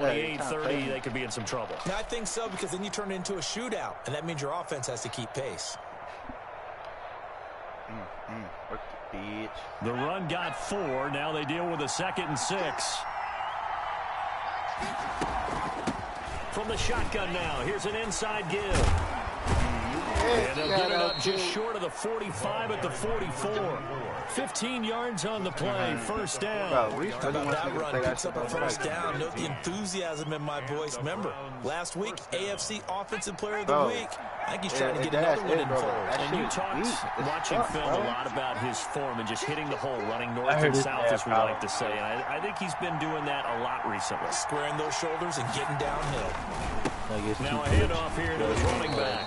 28-30, they could be in some trouble. Yeah, I think so, because then you turn it into a shootout, and that means your offense has to keep pace. The run got 4. Now they deal with a 2nd and 6. From the shotgun now, here's an inside give. And they'll get it up just short of the 45 at the 44. 15 yards on the play, first down. How about that run? Picks up a first down. Note the enthusiasm in my voice. Remember, last week, AFC Offensive Player of the Week. I think he's trying to get another one in fold. And you talked, watching film, a lot about his form and just hitting the hole, running north and south, as we like to say. And I think he's been doing that a lot recently. Squaring those shoulders and getting downhill. Now a handoff here to his running back.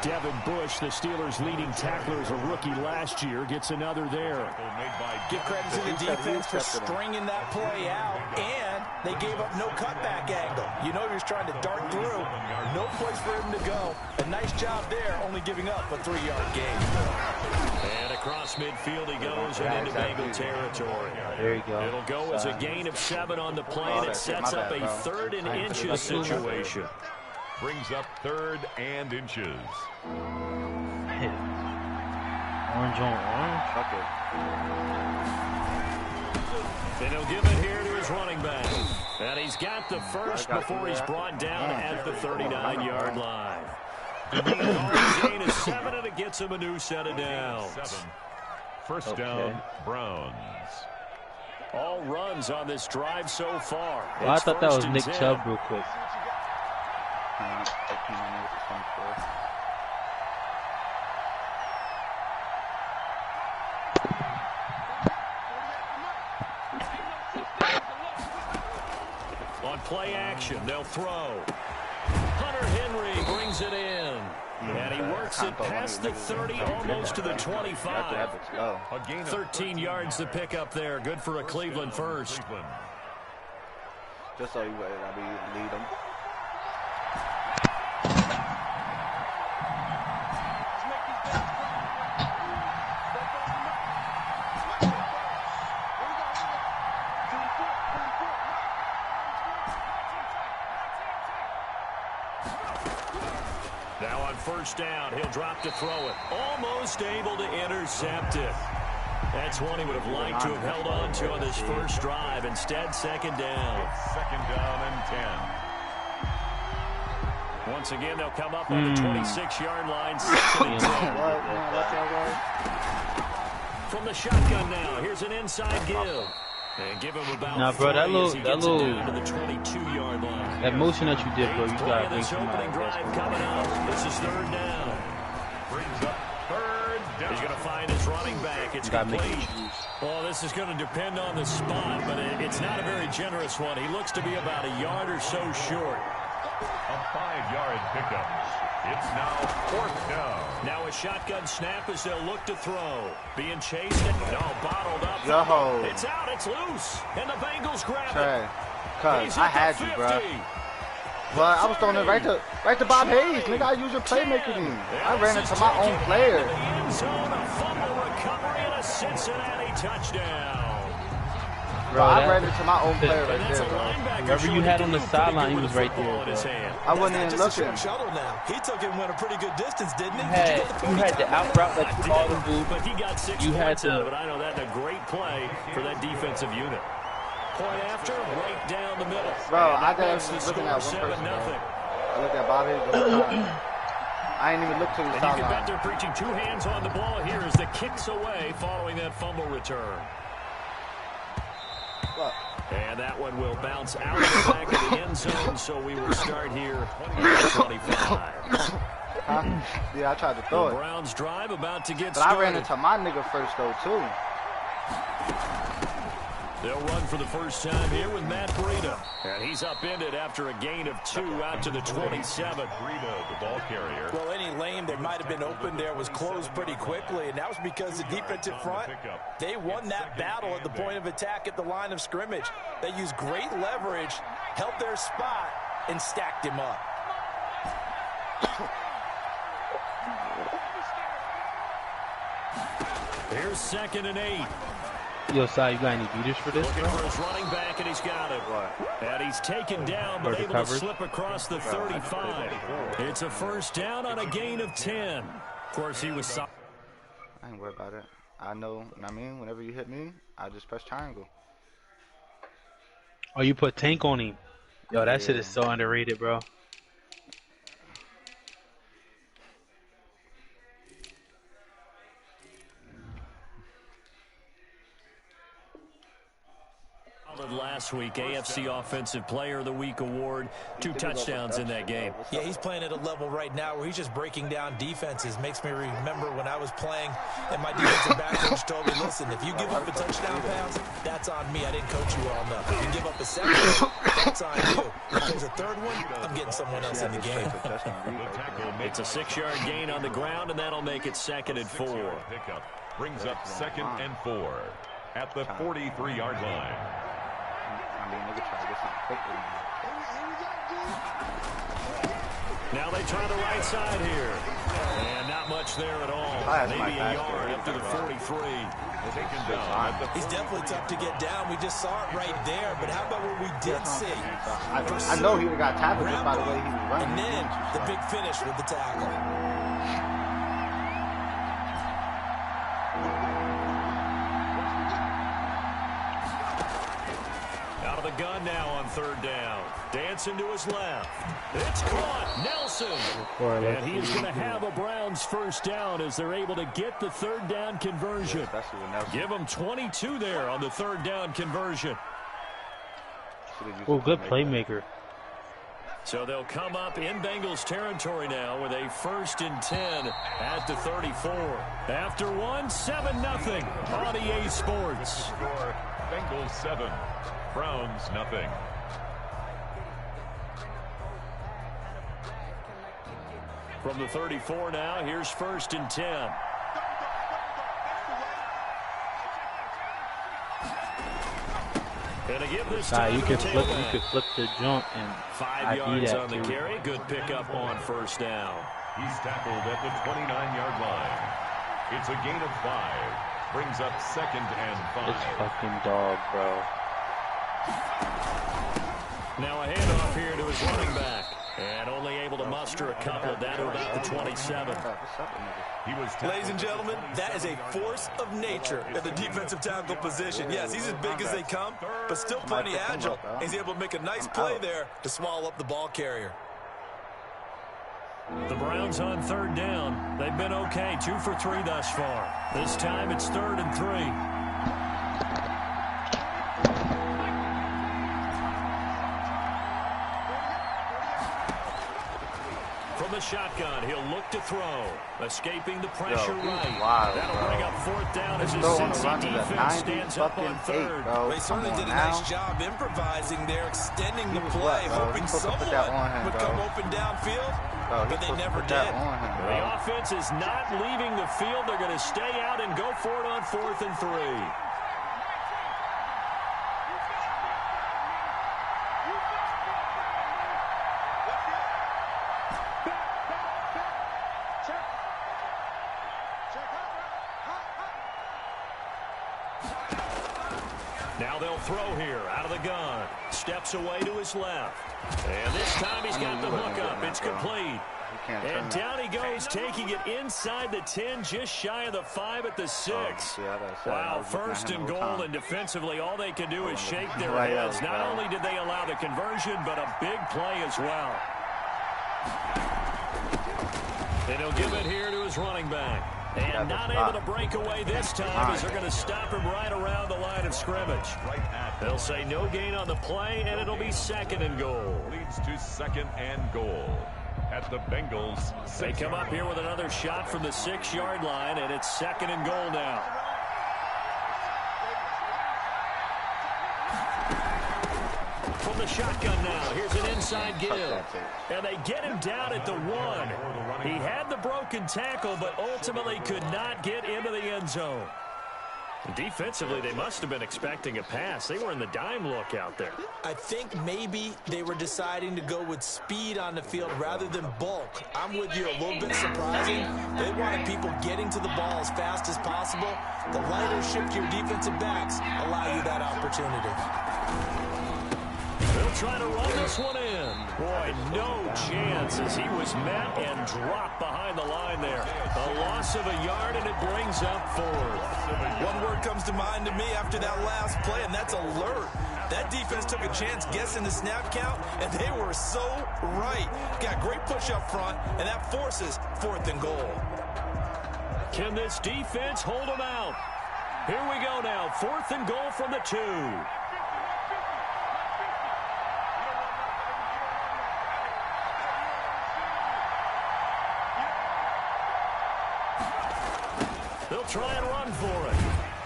Devin Bush, the Steelers' leading tackler as a rookie last year, gets another there. Give credit to the defense for stringing that play out, and they gave up no cutback angle. You know you're trying to dart through. No place for him to go. A nice job there, only giving up a 3-yard gain. And across midfield he goes and into Bengal territory. There you go. It'll go as a gain of 7 on the play, and it sets up a 3rd and inches situation. Brings up 3rd and inches. Orange on orange. Okay. Then he'll give it here to his running back. And he's got the first before he's brought down at the 39-yard line. The gain is 7, and it gets him a new set of downs. First down, Browns. All runs on this drive so far. Well, I thought that was Nick Chubb real quick. On play action, they'll throw. Hunter Henry brings it in. And he works it past the 30, almost to the 25. 13 yards to pick up there. Good for a Cleveland first. Just so you lead them. Now on first down, he'll drop to throw it. Almost able to intercept it. That's one he would have liked to have held on to on this first drive. Instead, 2nd down. It's 2nd down and 10. Once again, they'll come up on the 26-yard line. 2nd and 10. From the shotgun now, here's an inside give. And give him about now, bro, that little, down to the 22-yard line. That motion that you did, bro, you got to bring this opening drive coming up. This is 3rd down. Brings up 3rd down. He's going to find his running back. It's complete. Well, this is going to depend on the spot, but it's not a very generous one. He looks to be about a yard or so short. A 5-yard pickup. It's now 4th down. Now a shotgun snap as they'll look to throw. Being chased and bottled up. Yo. It's out. It's loose. And the Bengals grab it. Cuz I had you, bro. But I was throwing it right to Bob Hayes. Nigga, I use your playmaker team. I ran into my own player. The end zone, a fumble recovery, and a Cincinnati touchdown. Bro, I ran into my own player right there, bro. Whoever you had on the sideline, he was right there, bro. I wasn't even looking. He took it and went a pretty good distance, didn't he? You had the out route that you called him, but he got 6 points out of it. I know that's a great play for that defensive unit. Point after, right down the middle. Bro, I was looking at one person, bro. I looked at Bobby. I ain't even looked to the sideline. You can bet they're preaching 2 hands on the ball here as the kicks away following that fumble return. And that one will bounce out of the back of the end zone, so we will start here at 25. Yeah, I tried to throw it. The Browns drive about to get started. But I ran into my nigga first, though, too. They'll run for the first time here with Matt Breida. And he's upended after a gain of 2 out to the 27. Breida, the ball carrier. Well, any lane that might have been open there was closed pretty quickly, and that was because the defensive front, they won that battle at the point of attack at the line of scrimmage. They used great leverage, held their spot, and stacked him up. Here's 2nd and 8. Yo, Si, you got any beaters for this, Looking bro? for his running back, and he's got it. And he's taken down, but able to slip across the 35. It's a first down on a gain of 10. Of course, he was... I ain't worried about it. I know, I mean, whenever you hit me, I just press triangle. Oh, you put tank on him. Yo, that shit is so underrated, bro. Last week, AFC Offensive Player of the Week award, 2 touchdowns in that game. Yeah, he's playing at a level right now where he's just breaking down defenses. Makes me remember when I was playing and my defensive back coach told me, listen, if you give up a touchdown pass, that's on me. I didn't coach you well enough. If you give up a second, that's on you. If there's a third one, I'm getting someone else in the game. It's a 6-yard gain on the ground, and that'll make it 2nd and 4. Pickup brings up 2nd and 4 at the 43-yard line. I mean, they could try to get something quickly. Now they try the right side here. And not much there at all. Maybe a yard up to the 43. He's definitely tough to get down. We just saw it right there. But how about what we did see? I know he would have got tackled just by the way he was running. And then the big finish with the tackle. Gun now on 3rd down. Dancing to his left. It's caught. Nelson. And he is going to have a Browns first down as they're able to get the 3rd down conversion. Give them 22 there on the 3rd down conversion. Oh, good playmaker. So they'll come up in Bengals territory now with a 1st and 10 at the 34. After 7-0 on EA Sports. Bengals 7. Browns nothing. From the 34 now, here's 1st and 10. Gonna give this time you could flip the jump and 5 yards on the carry. Good pickup on 1st down. He's tackled at the 29-yard line. It's a gain of 5. Brings up 2nd and 5. This fucking dog, bro. Now a handoff here to his running back. And only able to muster a couple down to about the 27. Ladies and gentlemen, that is a force of nature at the defensive tackle position. Yes, he's as big as they come, but still plenty agile. He's able to make a nice play there to swallow up the ball carrier. The Browns on 3rd down. They've been okay, 2 for 3 thus far. This time it's 3rd and 3. From the shotgun, he'll look to throw. Escaping the pressure right. Wild, that'll bring up 4th down as his Cincy defense stands up on 3rd. They certainly did a nice job improvising there, extending the play, hoping someone would come open downfield, but they never did. The offense is not leaving the field. They're going to stay out and go for it on 4th and 3. Now they'll throw here out of the gun. Steps away to his left. And this time he's got the hook up. It's complete. And down he goes, taking it inside the 10, just shy of the 5 at the 6. Wow, 1st and goal, and defensively all they can do is shake their heads. Not only did they allow the conversion, but a big play as well. And he'll give it here to his running back. And not able to break away this time as they're going to stop him right around the line of scrimmage. They'll say no gain on the play, and it'll be 2nd and goal. Leads to 2nd and goal at the Bengals. They come up here with another shot from the 6-yard line, and it's 2nd and goal now. From the shotgun now, here's an inside give. And they get him down at the 1. He had the broken tackle, but ultimately could not get into the end zone. Defensively, they must have been expecting a pass. They were in the dime look out there. I think maybe they were deciding to go with speed on the field rather than bulk. I'm with you, a little bit surprising. They wanted people getting to the ball as fast as possible. The lighter shift your defensive backs allow you that opportunity. They'll try to run this one in. Boy, no chance as he was met and dropped behind the line there. A loss of a yard, and it brings up 4th. One word comes to mind to me after that last play, and that's alert. That defense took a chance guessing the snap count, and they were so right. Got great push up front, and that forces 4th and goal. Can this defense hold them out? Here we go now. 4th and goal from the 2. They'll try and run for it.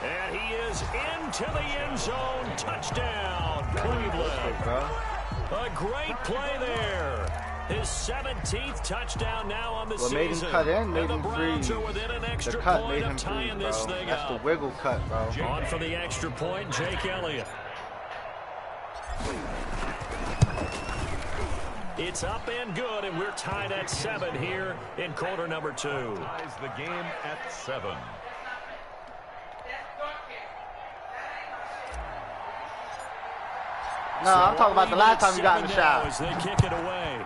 And he is into the end zone. Touchdown, Cleveland. A great play there. His 17th touchdown now on the season. Made him cut in, made him freeze. The cut made him freeze, bro. That's the wiggle cut, bro. On for the extra point, Jake Elliott. It's up and good, and we're tied at 7 here in quarter number 2. Ties the game at 7. No, I'm talking about the last time you got in the shot. As they kick it away.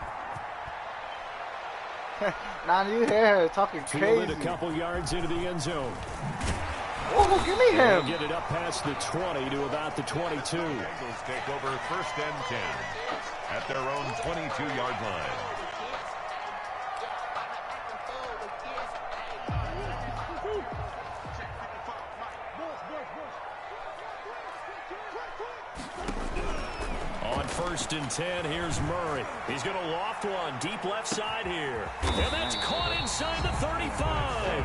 Now you here talking crazy. A couple yards into the end zone. Oh, give me him. Get it up past the 20 to about the 22. Bengals take over 1st and 10 at their own 22-yard line. On 1st and 10, here's Murray. He's going to loft one deep left side here. And that's caught inside the 35.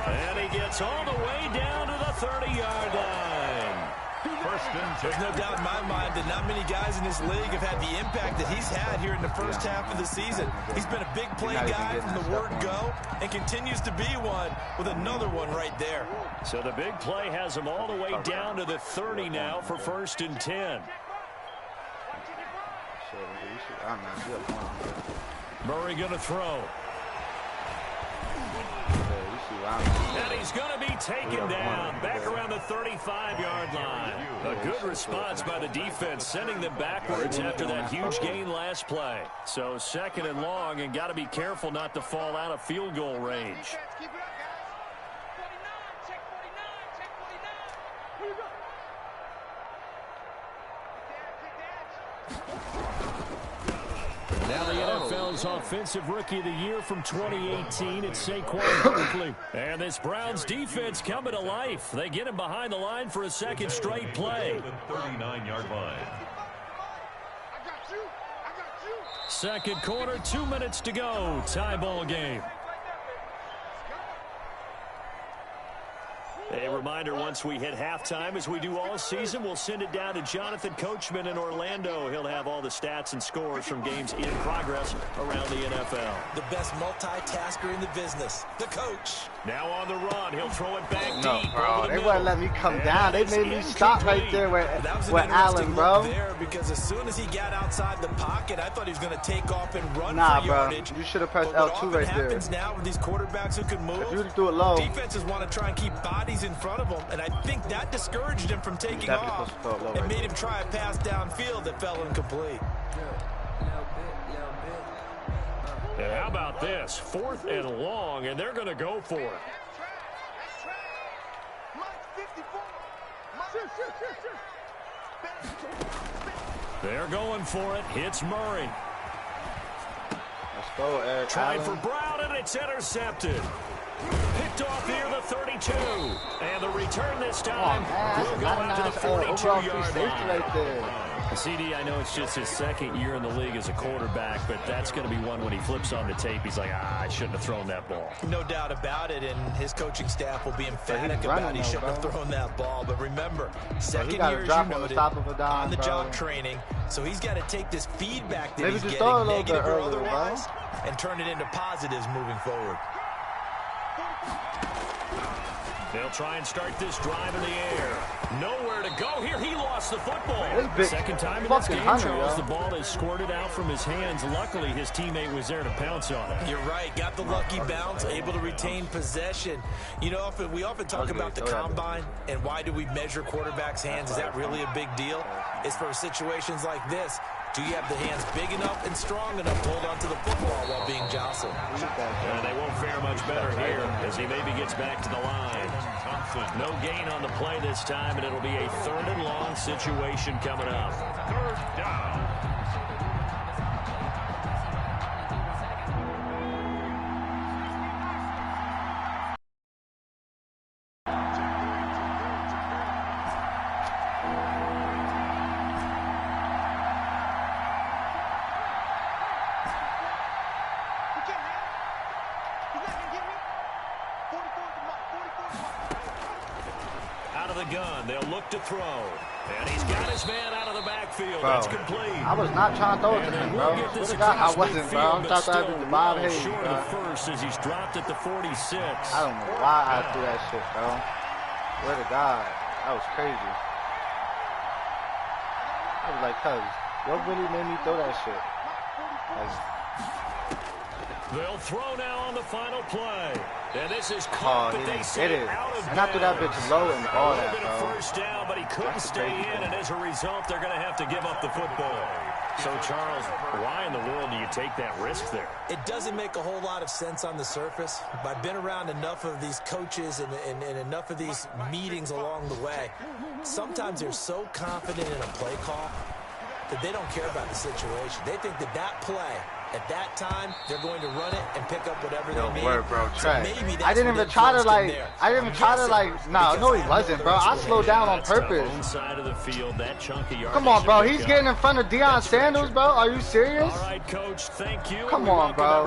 And he gets all the way down to the 30-yard line. 1st and 10. There's no doubt in my mind that not many guys in this league have had the impact that he's had here in the first half of the season. He's been a big play guy from the word go and continues to be one with another one right there. So the big play has him all the way down to the 30 now for 1st and 10. Murray going to throw. And he's going to be taken down back around the 35-yard line. A good response by the defense, sending them backwards after that huge gain last play. So 2nd and long, and got to be careful not to fall out of field goal range. Now the NFL's Offensive Rookie of the Year from 2018, it's Saquon Barkley. And this Browns defense coming to life. They get him behind the line for a 2nd straight play. The 39-yard line. 2nd quarter, 2 minutes to go. Tie ball game. A reminder, once we hit halftime, as we do all season, we'll send it down to Jonathan Coachman in Orlando. He'll have all the stats and scores from games in progress around the NFL. The best multitasker in the business, the coach. Now on the run, he'll throw it back deep. Bro, they wouldn't let me come down. They made me stop right there with Allen, bro. There because as soon as he got outside the pocket, I thought he was going to take off and run for yardage. You should have pressed L2 right there. Happens now with these quarterbacks who can move. If you do it low, defenses want to try and keep bodies in front of him, and I think that discouraged him from taking off and made him try a pass downfield that fell incomplete. And how about this? 4th and long, and they're going to go for it. They're going for it. Hits Murray. Let's go, Eric. Tried for Brown, and it's intercepted. Picked off here, the 32. And the return this time will go out to the 42-yard line. Right there. CD, I know it's just his 2nd year in the league as a quarterback, but that's going to be one when he flips on the tape. He's like, I shouldn't have thrown that ball. No doubt about it, and his coaching staff will be emphatic about he shouldn't have thrown that ball. But remember, 2nd year, as you noted, on the job training, so he's got to take this feedback that he's getting, negative or otherwise, and turn it into positives moving forward. They'll try and start this drive in the air. Nowhere to go here. He lost the football. Second time in this game, Charles, the ball is squirted out from his hands. Luckily, his teammate was there to pounce on it. You're right. Got the lucky bounce, able to retain possession. You know, we often talk about the combine and why do we measure quarterbacks' hands. Is that really a big deal? It's for situations like this. Do you have the hands big enough and strong enough to hold onto the football while being jostled? And they won't fare much better here as he maybe gets back to the line. No gain on the play this time, and it'll be a 3rd and long situation coming up. 3rd down. Gun. They'll look to throw. And he's got his man out of the backfield. Bro, that's complete. I was not trying to throw it to him, bro. I wasn't, bro. I'm trying to throw it to Bob Hayes, short bro. of the first as he's dropped at the 46. I don't know why I threw that shit, bro. Swear to God. That was crazy. I was like, cuz, what really made me throw that shit? Like, they'll throw now on the final play. And this is caught, but they say out of bounds. And I threw that bitch low and all that, bro. A first down, but he couldn't stay in, and as a result, they're going to have to give up the football. So, Charles, why in the world do you take that risk there? It doesn't make a whole lot of sense on the surface. But I've been around enough of these coaches and enough of these meetings along the way. Sometimes they're so confident in a play call that they don't care about the situation. They think that play, at that time, they're going to run it and pick up whatever they need. Word, bro, so maybe that's I didn't even try to like. I didn't even try to like. No, he wasn't, bro. I slowed down on purpose. Side of the field, that chunky yard. Come on, bro. He's getting in front of Deion Sanders, bro. Are you serious? All right, coach. Thank you. Come on, bro.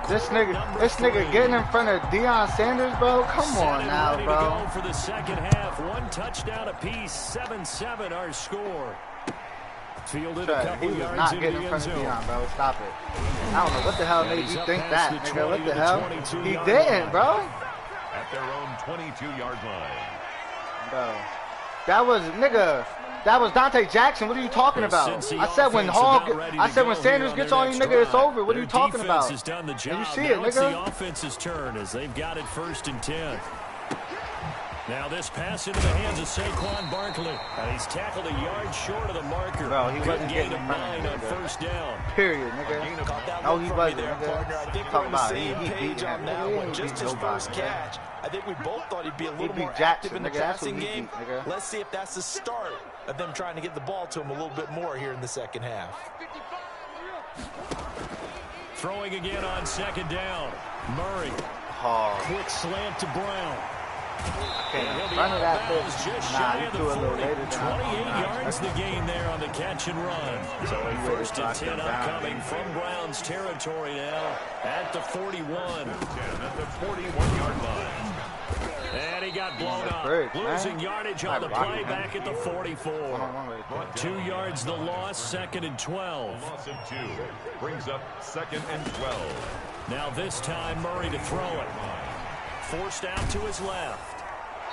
This nigga getting in front of Deion Sanders, bro. Come on now, bro. For the second half, 1 touchdown apiece, 7-7 our score. Fielded a couple he was yards not into getting the in front of end zone. Deion, bro. Stop it. I don't know what the hell made you think that, nigga. What the hell? He didn't, bro. At their own 22-yard line. Bro. That was Dante Jackson. What are you talking about? I said when Sanders gets on you, nigga, it's over. What are you talking about? And you see it, nigga. It's the offense's turn as they've got it 1st and 10. Now this pass into the hands of Saquon Barkley. And he's tackled a yard short of the marker. Bro, he wasn't gain getting of 9 on 1st down. Period, nigga. No, he wasn't, nigga. I think we're on the same page on that one. Just his first catch. I think we both thought he'd be a little more active in the passing game. Let's see if that's the start of them trying to get the ball to him a little bit more here in the second half. Throwing again on 2nd down. Murray. Quick slant to Brown. Run of that bitch. Just Nah, shy you of threw a the little 40. later than 28 yards the gain there on the catch and run. So a 1st and 10 upcoming from Brown's territory now at the 41. At the 41-yard line. And he got blown up. Losing yardage on the play back at the 44. 2 yards the loss, 2nd and 12. Loss of 2 brings up 2nd and 12. Now this time Murray to throw it. Forced out to his left.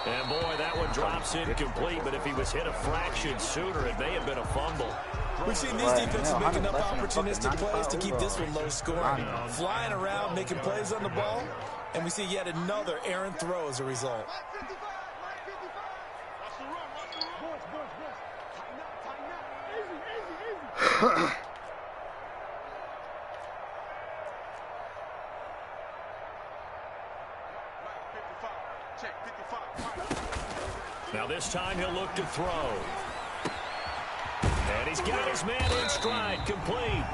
And boy, that one drops incomplete, but if he was hit a fraction sooner, it may have been a fumble. We've seen these defenses make enough opportunistic plays to keep this one low scoring. Flying around, making plays on the ball, and we see yet another errant throw as a result. Now this time he'll look to throw. And he's got his man in stride, complete.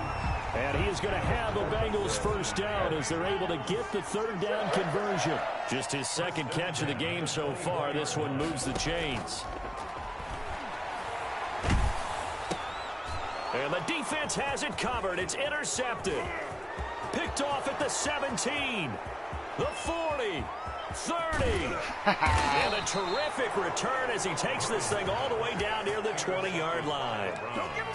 And he is going to have the Bengals 1st down as they're able to get the 3rd down conversion. Just his 2nd catch of the game so far. This one moves the chains. And the defense has it covered. It's intercepted. Picked off at the 17. The 40. 30. And a terrific return as he takes this thing all the way down near the 20-yard line.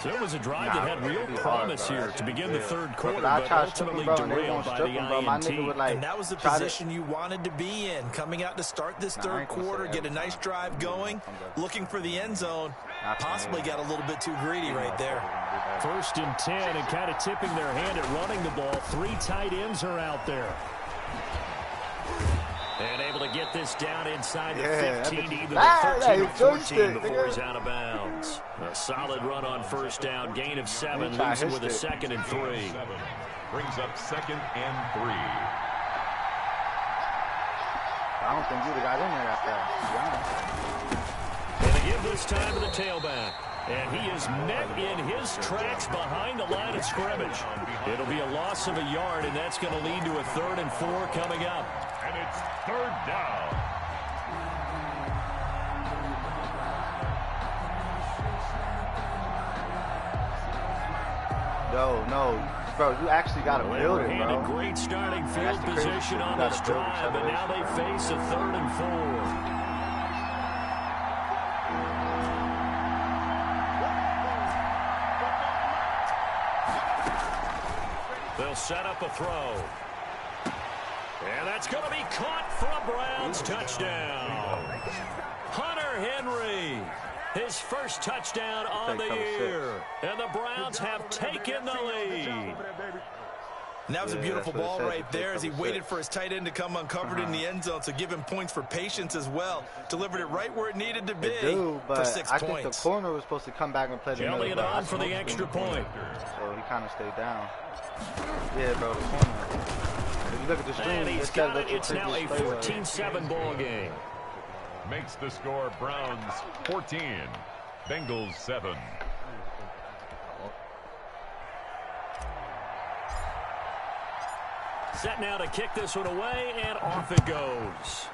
So it was a drive that had real promise here to begin the third quarter, but ultimately derailed by the INT. And that was the position you wanted to be in, coming out to start this third quarter, get a nice drive going, looking for the end zone. Possibly got a little bit too greedy right there. 1st and 10, and kind of tipping their hand at running the ball. 3 tight ends are out there. And able to get this down inside the 15 to even the 13 or 14 before he's out of bounds. A solid run on 1st down, gain of 7, leaves him with a 2nd and 3. Brings up 2nd and 3. I don't think you'd have got in there that fast, to be honest. And they give this time to the tailback. And he is met in his tracks behind the line of scrimmage. It'll be a loss of a yard, and that's going to lead to a 3rd and 4 coming up. And it's 3rd down. No. Bro, you actually got to build it, Had bro. a great starting field position on this drive, but now they face a 3rd and 4. They'll set up a throw. And that's going to be caught for a Browns touchdown. Hunter Henry, his first touchdown on the year. And the Browns have taken the lead. And that was a beautiful ball right there as he waited for his tight end to come uncovered in the end zone, so give him points for patience as well. Delivered it right where it needed to be for 6 points. I think the corner was supposed to come back and play the middle. Elliott on for the extra point. So he kind of stayed down. Yeah, bro, the corner. If you look at the stream, and he's got it. It's now a 14-7 ball game. Makes the score Browns 14, Bengals 7. Set now to kick this one away, and off it goes.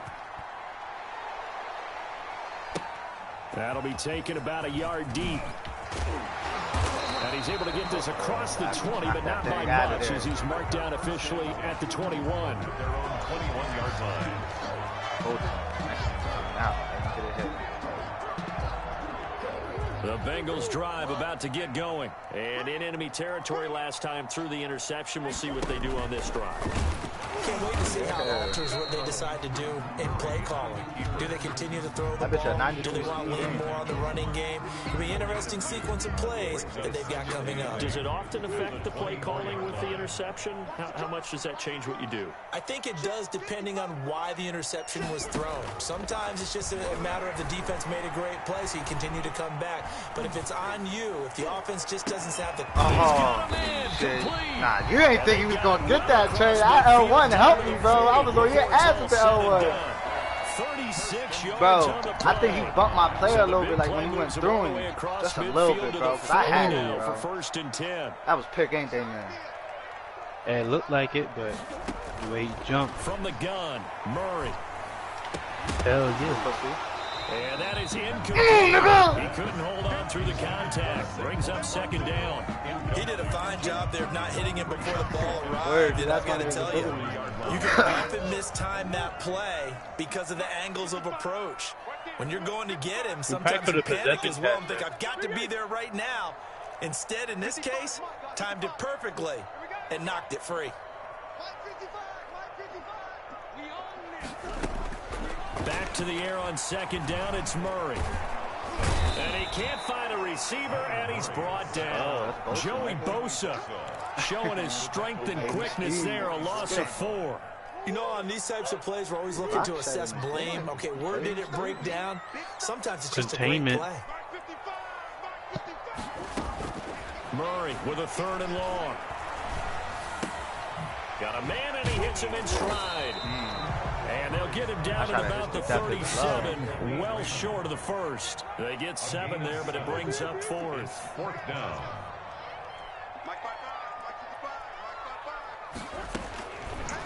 That'll be taken about a yard deep. And he's able to get this across the 20, but not by much as he's marked down officially at the 21. Their own 21-yard line. The Bengals drive about to get going. And in enemy territory last time through the interception. We'll see what they do on this drive. Can't wait to see how it alters what they decide to do in play calling. Do they continue to throw the ball? Do they want to lean more on the running game? It'll be an interesting sequence of plays that they've got coming up. Does it often affect the play calling with the interception? How much does that change what you do? I think it does depending on why the interception was thrown. Sometimes it's just a matter of the defense made a great play, so you continue to come back. But if it's on you, if the offense just doesn't have the... Nah, you ain't think he was going to get that trade. L1 helped me, bro. I was on your ass with the L1. Bro, I think he bumped my player a little bit, like when he went through him. Just a little bit, bro, because I had him, bro. For 1st and 10. That was pick, ain't they, man? It looked like it, but the way he jumped. From the gun, Murray. Hell yeah. And that is incomplete. He couldn't hold on through the contact. Brings up 2nd down. He did a fine job there of not hitting him before the ball arrived. And I've got to tell you, you can often mistime that play because of the angles of approach. When you're going to get him, sometimes you panic as well and think, I've got to be there right now. Instead, in this case, timed it perfectly and knocked it free. Back to the air on 2nd down, it's Murray. And he can't find a receiver, and he's brought down. Joey Bosa showing his strength and quickness there, a loss of 4. You know, on these types of plays, we're always looking to assess blame. Okay, where did it break down? Sometimes it's just a great play. Murray with a 3rd and long. Got a man, and he hits him in stride. And they'll get him down at about the 37, well short of the 1st. They get 7 there, but it brings up 4th. 4th down.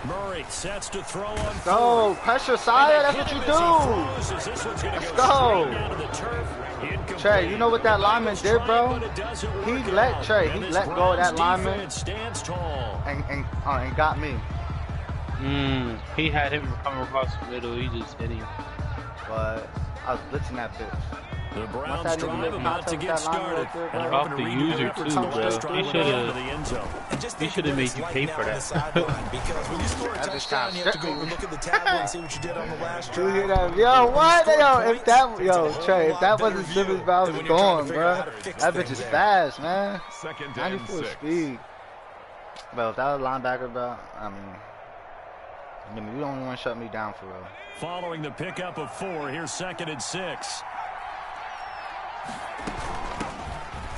Murray sets to throw on. Go, pressure, Sire. That's what you do. Let's go. Trey, you know what that lineman did, bro? He let go of that lineman and got me. He had him coming across the middle. He just hit him. But I was blitzing that bitch. The Browns drive about to get started. And off the user too, bro. He should have made you pay for that. Because when you score a touchdown, you have to go and look at the tablet and see what you did on the last drive. Yo, what? Yo, if that, Trey, if that wasn't Simmons, I was gone, bro. That bitch is fast, man. 94 speed. Bro, if that was a linebacker, bro, I mean, you don't want to shut me down for real. Following the pickup of 4, here's 2nd and 6.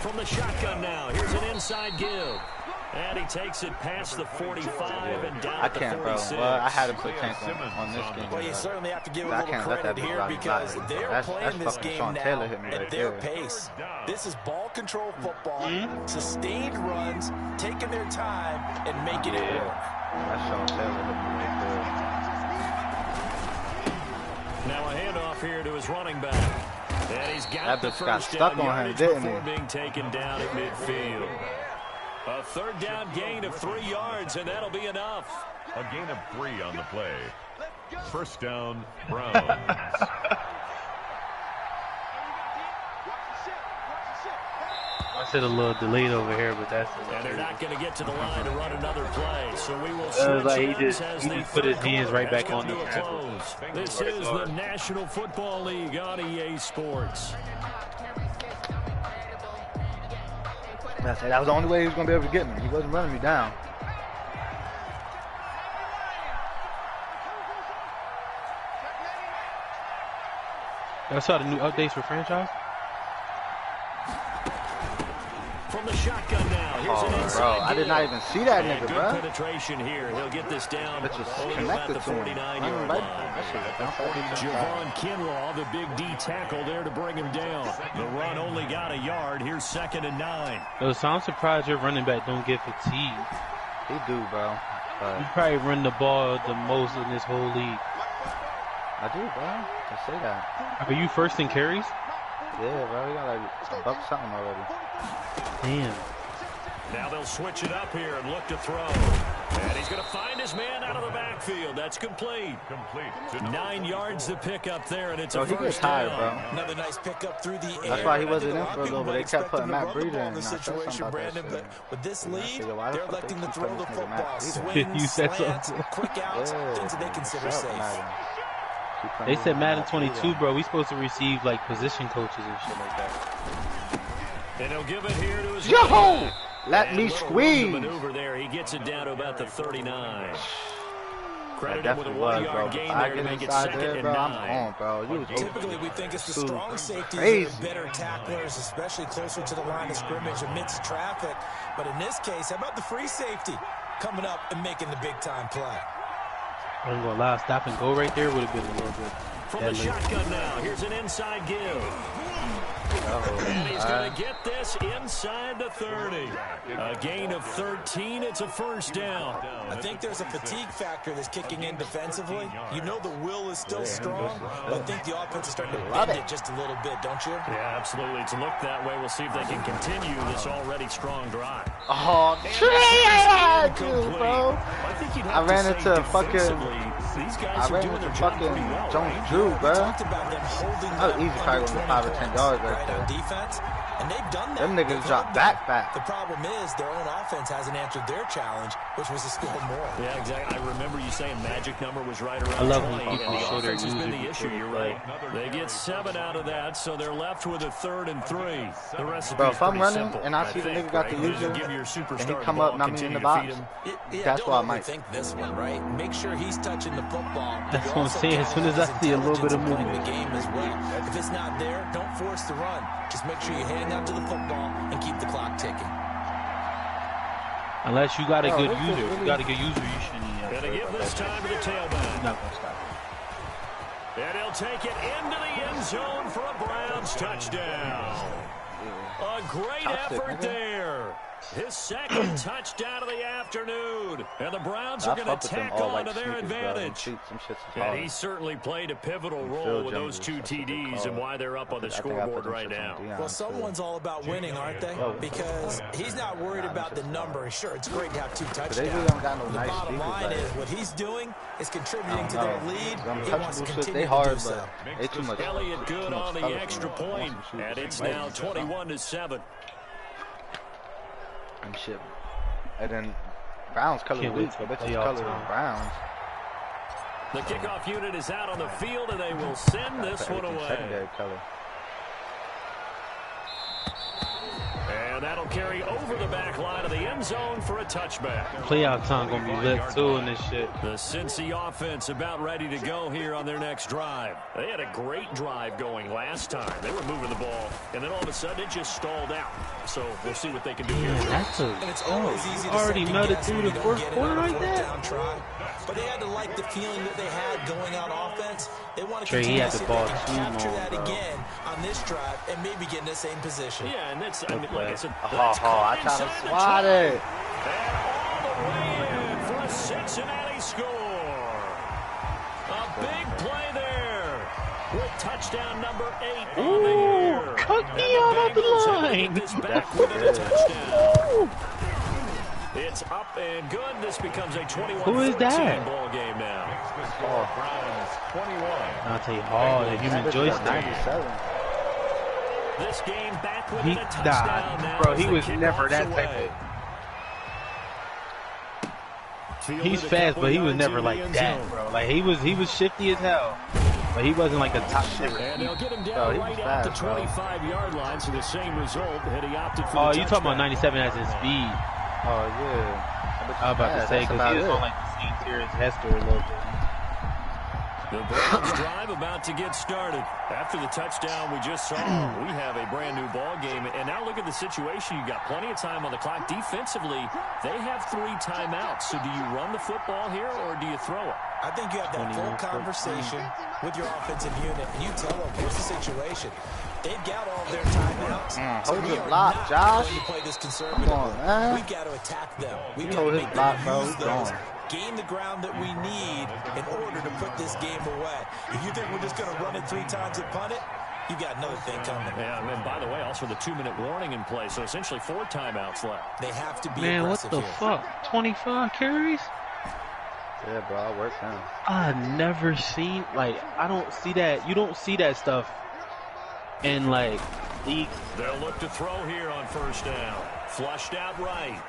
From the shotgun now, here's an inside give. And he takes it past the 45 and down I can't, bro. Well, I had to put tank on this game. Well, you certainly have to give a little credit here because they're playing this game now at their pace. This is ball control football, sustained runs, taking their time, and making it work. That's Sean Taylor hit me right there. Now a handoff here to his running back. And he's got the first down yardage before being taken down at midfield. A 3rd down gain of 3 yards, and that'll be enough. A gain of 3 on the play. 1st down, Browns. I said a little delayed over here, but that's. And they're not going to get to the line to run another play, so we will switch like he just put his hands right back on the close. This is the National Football League on EA Sports. That was the only way he was going to be able to get me. He wasn't running me down. I saw the new updates for franchise. From the shotgun now. Here's an inside bro, I did not even see that nigga, good bro. Penetration here. He'll get this down It's just only connected about the to him. 49-yard Right. line. Javon Kinlaw, the big D tackle there to bring him down. The run only got a yard. Here's 2nd and 9. So I'm surprised your running back don't get fatigued. He do, bro. You probably run the ball the most in this whole league. I do, bro. I say that. Are you 1st in carries? Yeah, bro. We got like a buck something already. Damn. Now they'll switch it up here and look to throw. And he's going to find his man out of the backfield. That's complete. 9 yards to pick up there, and it's a first down. Bro. Another nice pickup through the air. That's why he wasn't in for a little bit. They kept putting Matt Breeder in. The situation, Brandon, but with this lead, they're electing to throw the football. You said Slants, quick outs, things that they consider safe. They said Madden 22, bro. We supposed to receive like position coaches and shit like that. And he'll give it here to his Yo! Let me squeeze. Maneuver there. He gets it down to about the 39. Credit him with a 1-yard gain there to make it 2nd and 9. I'm on, bro. Typically, we think it's the strong safeties that are better tacklers, especially closer to the line of scrimmage amidst traffic. But in this case, how about the free safety coming up and making the big-time play? I ain't gonna lie, stop and go right there would have been a little bit. From the shotgun now, here's an inside give. And he's going to get this inside the 30. A gain of 13. It's a first down. I think there's a fatigue factor that's kicking in defensively. You know the will is still strong, but I think the offense is starting to bend it just a little bit, don't you? Yeah, absolutely. It's looked that way. We'll see if they can continue this already strong drive. Oh, Trey, bro. I ran into fucking Jones Drew, bro. That was easy, probably on the 5 or 10 yards right there. Defense, and they've done that. Them niggas dropped back. The problem is their own offense hasn't answered their challenge, which was to score more. Yeah, exactly. I remember you saying magic number was right around 20. I love when and people the show their offense has been the user issue. You're right. They get 7 out of that, so they're left with a 3rd and 3. The rest Bro, if I'm running simple, and I see the nigga got the user, give your and he come up, not me in the box, that's why I might think this one, right? Make sure he's touching the football. That's what I'm saying. As soon as I see a little bit of movement, the game as well. If it's not there, don't force the run. Just make sure you hang out to the football and keep the clock ticking. Unless you got a good user. If you got a good user, you shouldn't. Gonna give this time to the tailback. Not gonna stop. And he'll take it into the end zone for a Browns touchdown. A great effort there. Hunter. His second touchdown of the afternoon. And the Browns are going to tack on to their advantage. And he certainly played a pivotal role with those 2 TDs and why they're up on the scoreboard right now. Well, someone's all about winning, aren't they? Because he's not worried about the number. Sure, it's great to have 2 touchdowns. The bottom line is what he's doing is contributing to their lead. He wants to continue to do so. Elliott good on the extra point, and it's now 21-7. And shit. And then Browns color weak, but bitches color Browns. The kickoff unit is out on the field, and they will send this one away. Secondary color. And that'll carry over the back line of the end zone for a touchback. Playoff time gonna be lit too in this shit. The Cincy offense about ready to go here on their next drive. They had a great drive going last time. They were moving the ball, and then all of a sudden it just stalled out. So we'll see what they can do here. That's already melted through the fourth quarter like that. But they had to like the feeling that they had going on offense. They want to Trey, continue to to see if ball they can capture that bro. again on this drive and maybe get in the same position. Yeah, and that's, I mean, like I said, I try to swat it. And all the way in for a Cincinnati score. A big play there with touchdown number 8 on the year. Cut me out of the line. This back with a touchdown. It's up and good. This becomes a 21-14 ball game now. Browns 21. I'll tell you, the human joystick. This game back with a touchdown now. Bro, he was never that type of. He's fast, but he was never like that, bro. Like he was shifty as hell, but he wasn't like a top shifter. And they'll get him down right at the 25-yard line, so the same result had he opted for. Oh, you talking about 97 as in speed? Oh yeah. I was about to say because he was on like the same tier as Hester a little bit. The Browns drive about to get started. After the touchdown we just saw, we have a brand new ball game. And now look at the situation. You got plenty of time on the clock. Defensively, they have 3 timeouts. So do you run the football here or do you throw it? I think you have that full conversation with your offensive unit, and you tell them, here's the situation. They've got all of their timeouts. Hold his block, Josh. Going to play this conservatively. Come on, man. We've got to attack them. We've got to make them use those. Gone. Gain the ground that we need in order to put this game away. If you think we're just going to run it 3 times and punt it, you got another thing coming. Yeah, and by the way, also the 2-minute warning in play, so essentially 4 timeouts left. They have to be what aggressive the here. fuck? 25 carries? Yeah, bro, I work him. I never seen, like, I don't see that. You don't see that stuff in, like, leagues. They'll look to throw here on first down. Flushed out right.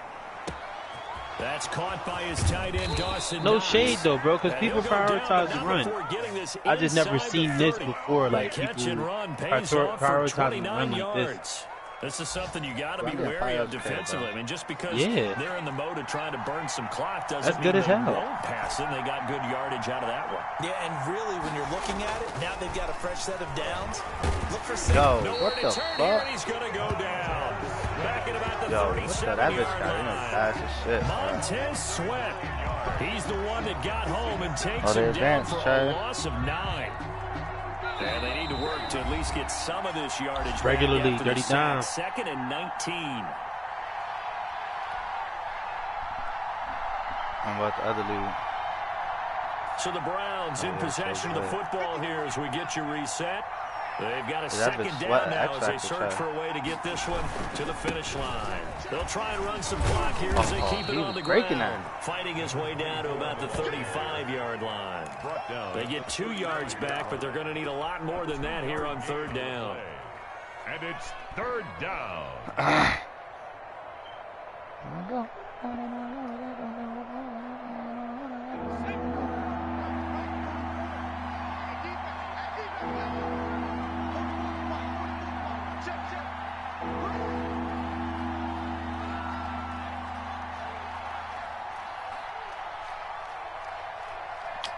That's caught by his tight end, Dawson. No shade, though, bro, because people prioritize the run. I just never seen this before, like, people prioritize the run like this. This is something you got to be wary of defensively. I mean, just because they're in the mode of trying to burn some clock doesn't mean they won't pass it. They got good yardage out of that one. Yeah, and really, when you're looking at it, now they've got a fresh set of downs. Look for Yo, what the fuck? He's going to go down. Back at about the 37-yard line. Montez Sweat. He's the one that got home and takes him down for a loss of 9. And they need to work to at least get some of this yardage regularly. 30 times. 2nd and 19. And what the other league? So the Browns in possession of the football here as we get you reset. They've got a second down now as they search for a way to get this one to the finish line. They'll try and run some clock here as they keep it on the ground. Fighting his way down to about the 35-yard line. They get 2 yards back, but they're going to need a lot more than that here on 3rd down. And it's 3rd down.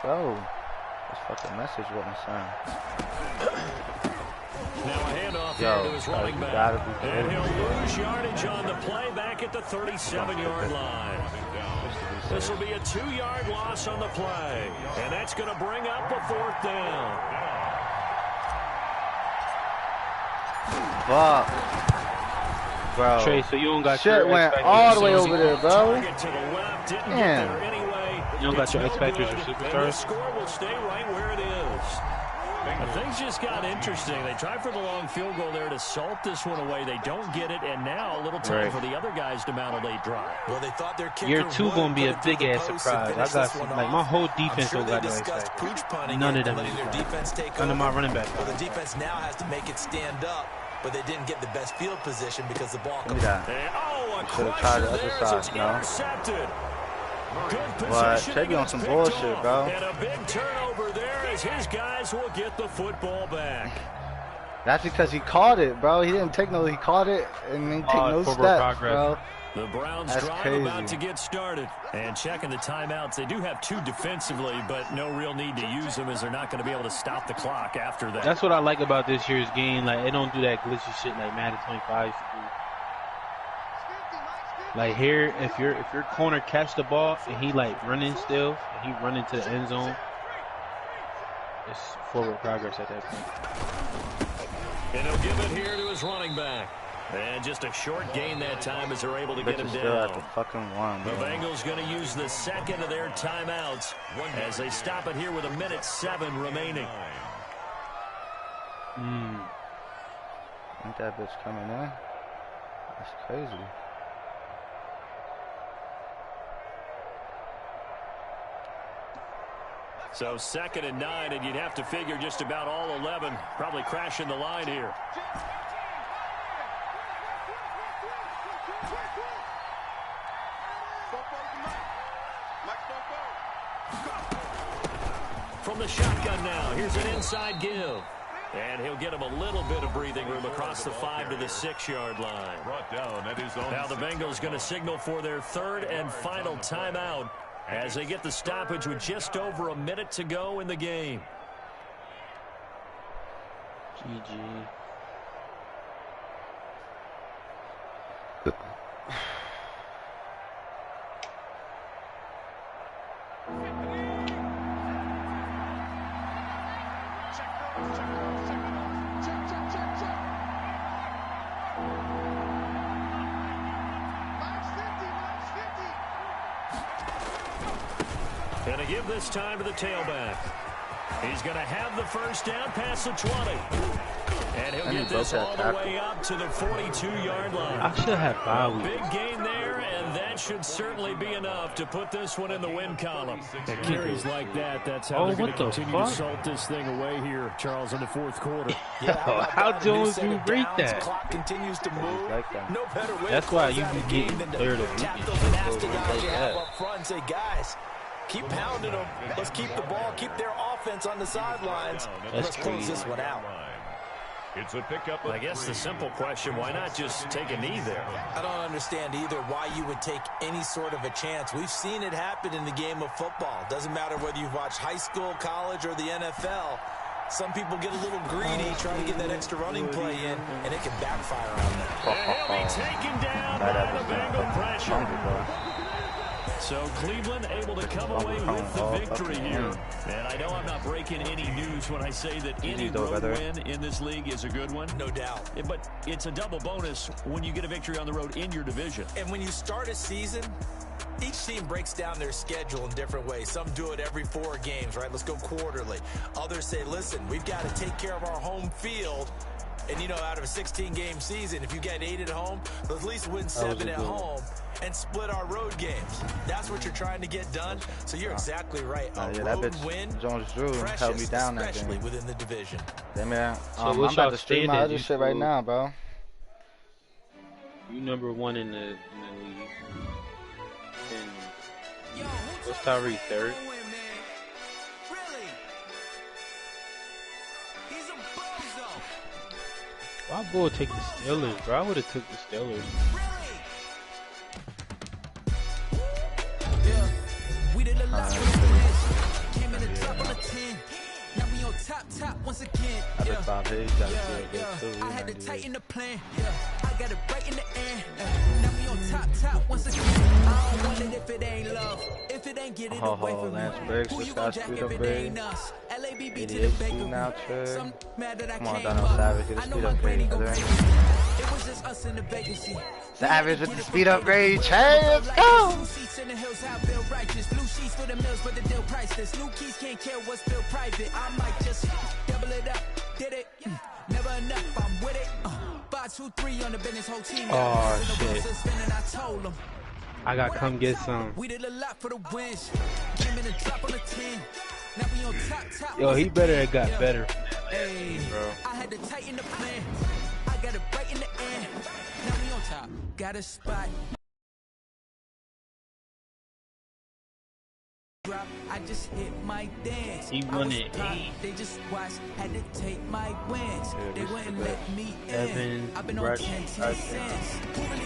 Bro, this fucking message wasn't signed. Now a handoff here to his running back. And he'll lose yardage on the play back at the 37-yard line. This will be a 2-yard loss on the play. And that's going to bring up a 4th down. Fuck. Bro. Trey, so you don't got shit your went X-Factors all the way or over there, bro. Damn. You don't got your X-Factors or Superstars? The score will stay right where it is. Things just got interesting. They tried for the long field goal there to salt this one away. They don't get it, and now a little time for the other guys to mount a late drive. Well, they thought their kicker Year 2 gonna be a big ass surprise. I got some, like my whole defense will got no X-Factors. None of them. None of my running backs. Well, the defense now has to make it stand up, but they didn't get the best field position because the ball comes out. Oh, a question there as it's intercepted. But Trey be on some bullshit, bro. And a big turnover there as his guys will get the football back. That's because he caught it, bro. He didn't take no. He caught it and didn't take no steps, bro. The Browns drive about to get started. And checking the timeouts, they do have 2 defensively, but no real need to use them as they're not going to be able to stop the clock after that. That's what I like about this year's game. Like, they don't do that glitchy shit like Madden 25 used to do. Like here, if your corner catch the ball and he like running still, and he running to the end zone, it's forward progress at that point. And he'll give it here to his running back. And just a short gain that time as they're able to get him down. At the fucking one, the Bengals going to use the second of their timeouts as they stop it here with 1:07 remaining. Ain't that bitch coming in? That's crazy. So 2nd and 9, and you'd have to figure just about all 11 probably crashing the line here. From the shotgun now, here's an inside give. And he'll get him a little bit of breathing room across the 5 to the 6-yard line. Now the Bengals going to signal for their 3rd and final timeout as they get the stoppage with just over a minute to go in the game. GG. Gonna give this time to the tailback. He's gonna have the first down past the 20. And he'll get this all the way up to the 42-yard line. I should have bye week. Big gain there, and that should certainly be enough to put this one in the win column. And carries like that, that's how they're going to continue to salt this thing away here, Charles, in the 4th quarter. How Jones you rate that? Clock continues to move. No better way. That's why you can get 3rd or tap those nasty guys you have up front and say, guys, keep pounding them. Let's keep the ball, keep their offense on the sidelines. Let's close this one out. It's a pickup. I guess the simple question, why not just take a knee there? I don't understand either why you would take any sort of a chance. We've seen it happen in the game of football. Doesn't matter whether you've watched high school, college, or the NFL. Some people get a little greedy trying to get that extra running play in, and it can backfire on them. And he'll be taken down by the Bengal pressure. So Cleveland able to come away with the victory here. And I know I'm not breaking any news when I say that any road win in this league is a good one. No doubt. But it's a double bonus when you get a victory on the road in your division. And when you start a season, each team breaks down their schedule in different ways. Some do it every 4 games, right? Let's go quarterly. Others say, listen, we've got to take care of our home field. And, you know, out of a 16-game season, if you get 8 at home, let's at least win 7 at home and split our road games. That's what you're trying to get done. So you're exactly right. A road win, Jones-Drew held me down that game. Especially within the division. Yeah, man. I'm about to stream my other shit right now, bro. You #1 in the league. And what's Tyree 3rd? Why Bull take the Steelers, bro? I would have took the Steelers. Yeah, we did a lot of came in a double of 10. Now we on top once again. I had to tighten the plan. I got it right in the end. Now we on top once again. I don't want it if it ain't love. If it ain't get it away from me. Who you gon' jack if it ain't us? LA It is you now, Trey. Come on, Donald Savage, get a speed upgrade. Are there any? Savage with the speed upgrade. Trey, let's go! Oh shit. I gotta come get some. Yo, he better have got better. Bro. I had to tighten the plan. I got it right in the end. Now we on top. Got a spot. I just hit my dance. He won it. They just watched, had to take my wins. They wouldn't let me in. Evans, I've been on 10 cents.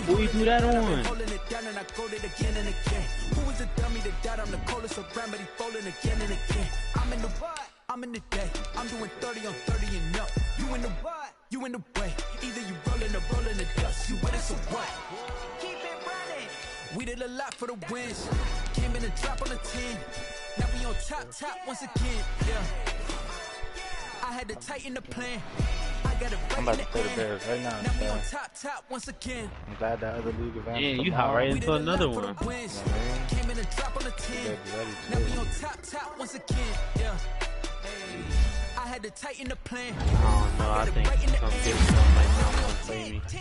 Who you do that on? Holding it down and I quote it again and again. Who was the dummy that died? I'm the coldest around, but he falling again and again. I'm in the what? I'm in the day. I'm doing 30 on 30 and up. You in the what? You in the way. Either you rolling or rolling the dust. You with it, so what? Keep it running. We did a lot for the wins. Came in and drop on the 10. Now we on top once again. Yeah. I had to tighten the plan. I got it right. I'm about to play the Bears right now. Now we on top once again. I'm glad that other league advanced. Yeah, you hop right into another one. Came in and drop on the 10. Now we on top once again. Yeah. I had to tighten the plan. I don't know. I think some good stuff might not want to play me. 10.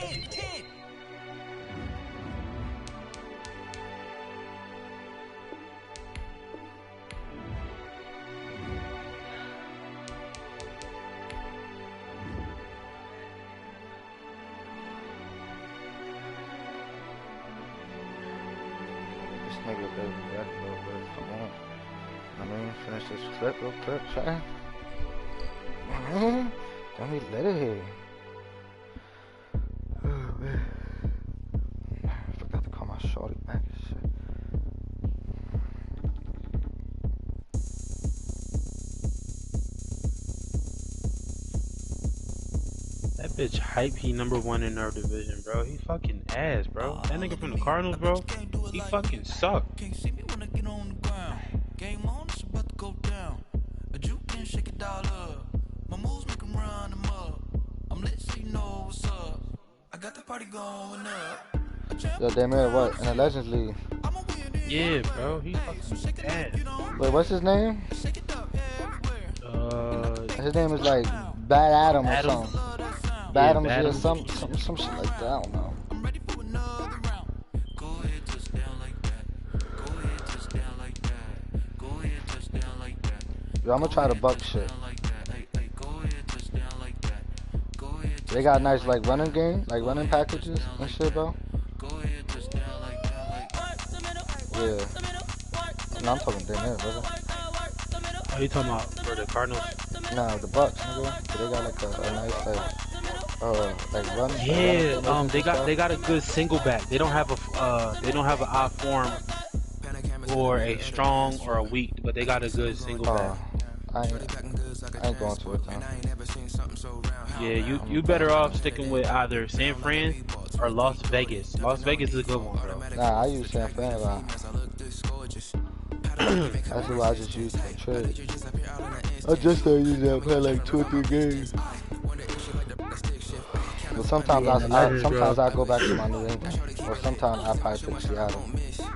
This nigga baby back a little bit. Come on. I mean, finish this clip real quick, try. Don't be let it hit. Oh man. I forgot to call my shorty back and shit. That bitch hype. He #1 in our division, bro. He fucking ass, bro. That nigga from the Cardinals, bro. He fucking suck. Can't see me when I get on the ground. Game on, it's about to go down. A juke can shake it all up. My moves make 'em run them up. I'm lit, so you know what's up. I got the party going up. Yo, Damir, what? In the Legends League? Yeah, bro. He fucking ass. Wait, what's his name? His name is like Bad Adam or something. Bad Adam or some shit like that. I don't know. I'm ready for another round. Go ahead, touch down like that. Go ahead, touch down like that. Go ahead, touch down like that. Yo, I'm gonna try the Buck shit. Go ahead, touch down like that. Go ahead. They got nice like running game, like running packages and shit, bro. Go ahead, touch down like that. Yeah. No, I'm talking Damir, brother. Oh, you talking about for the Cardinals? Nah, the Bucks, nigga. They got like a nice like run. Yeah, they got a good single back. They don't have a odd form or a strong or a weak, but they got a good single back. I ain't going to it though. Yeah, you better off sticking with either San Fran or Las Vegas. Las Vegas is a good one, bro. Nah, I use San Fran a lot. That's who I just use for trade. I just started using that. I play like 2 or 3 games. But sometimes I go back to my New England, or sometimes I probably pick Seattle.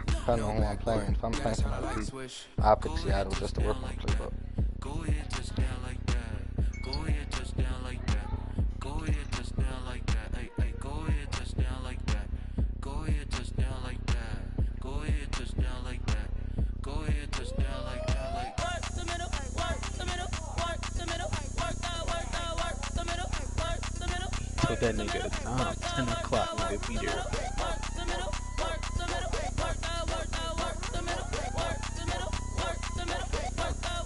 Depending on who I'm playing. If I'm playing somebody else, I'll pick Seattle just to work my clip up. Go ahead, touch down like that. Go ahead, touch down like that. Go ahead, touch down like that. Hey, go ahead, touch down like that. Go ahead, touch down like that. Go ahead, touch down like that. Go ahead, touch down like that. Work the middle, work the middle, work the middle, work the middle, work the middle. Put that nigga at 10 o'clock, nigga. Be there. Work the middle, work the middle, work the middle, work the middle, work the middle, work the middle.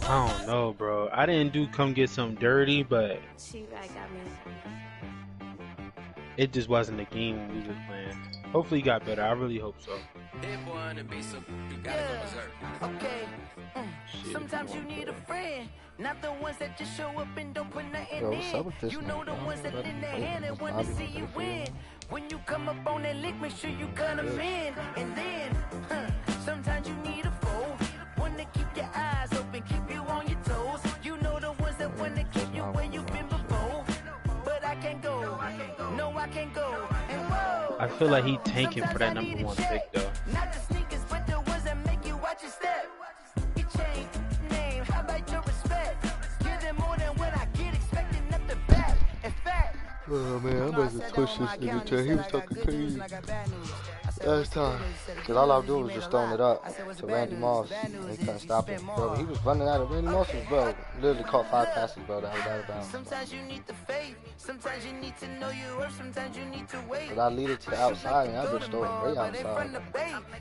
I don't know, bro. I didn't do come get some dirty, but it just wasn't a game when we was playing. Hopefully he got better. I really hope so. Okay. Sometimes you need a friend, not the ones that just show up and don't put nothing Yo, what's up with this in. You know the ones that in their hand and want to see you win. When you come up on that lick, make sure you cut them in. And then, sometimes you need a foe, one to keep your eyes open, keep you on your toes. You know the I feel like he tanking for that #1 pick though. Oh man, I'm about to twitch this nigga, Jay. He was talking crazy last time. Cause all I was doing was just throwing it up to Randy Moss. And he couldn't stop him. Bro, he was running out of Randy Moss's, bro. Literally caught 5 passes, bro. That was out of bounds. Sometimes you need the faith. Sometimes you need to know your worth. Sometimes you need to wait. But I lead it to the outside, and I just throw it way outside.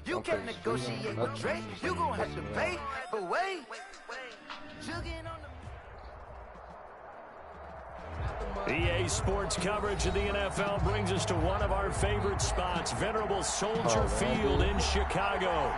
You can't negotiate with Drake. You gon' have to pay. But wait. EA Sports coverage of the NFL brings us to one of our favorite spots, venerable Soldier Field in Chicago.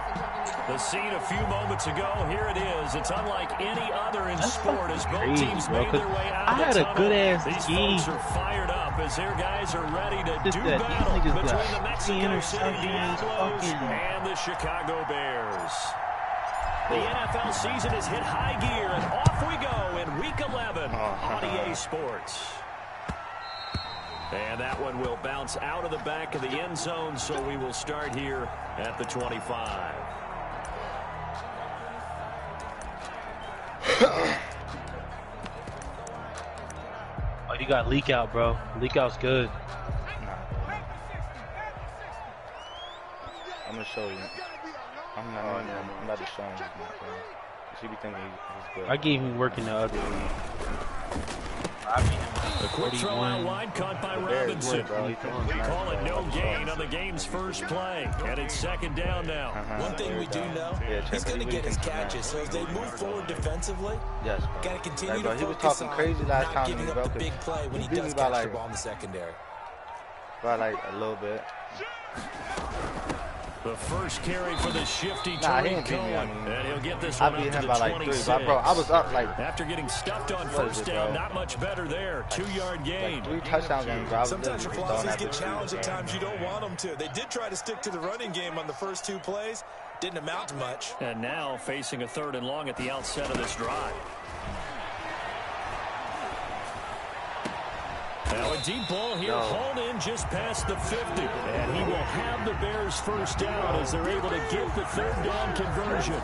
The scene a few moments ago, here it is. It's unlike any other in sport as both teams made their way out of the tunnel. These folks are fired up as their guys are ready to do battle between the Mexico City Diablos and the Chicago Bears. The NFL season has hit high gear, and off we go in Week 11 on EA Sports. And that one will bounce out of the back of the end zone, so we will start here at the 25. Oh, you got leak out, bro. Leak out's good. I'm gonna show you. I'm about to show him. He be thinking he's good. I gave him work in the other league. The quick throw out wide caught by Robinson. We call it no gain on the game's first play. And it's second down now. One thing we do know, he's going to get his catches. So as they move forward defensively, got to continue to he was talking crazy last time, giving up the big play when he does catch the ball in the secondary. By like a little bit. The first carry for the shifty Tariq Cohen, and he'll get this one up to the like 26. Bro, I was up like after getting stuffed on first down, not much better there. 2-yard gain. Like 3 touchdowns on drive. Sometimes your philosophies get challenged at times you don't want them to. They did try to stick to the running game on the first 2 plays. Didn't amount to much. And now facing a 3rd and long at the outset of this drive. Now a deep ball here, hauled in just past the 50. And he will have the Bears first down as they're able to get the 3rd down conversion.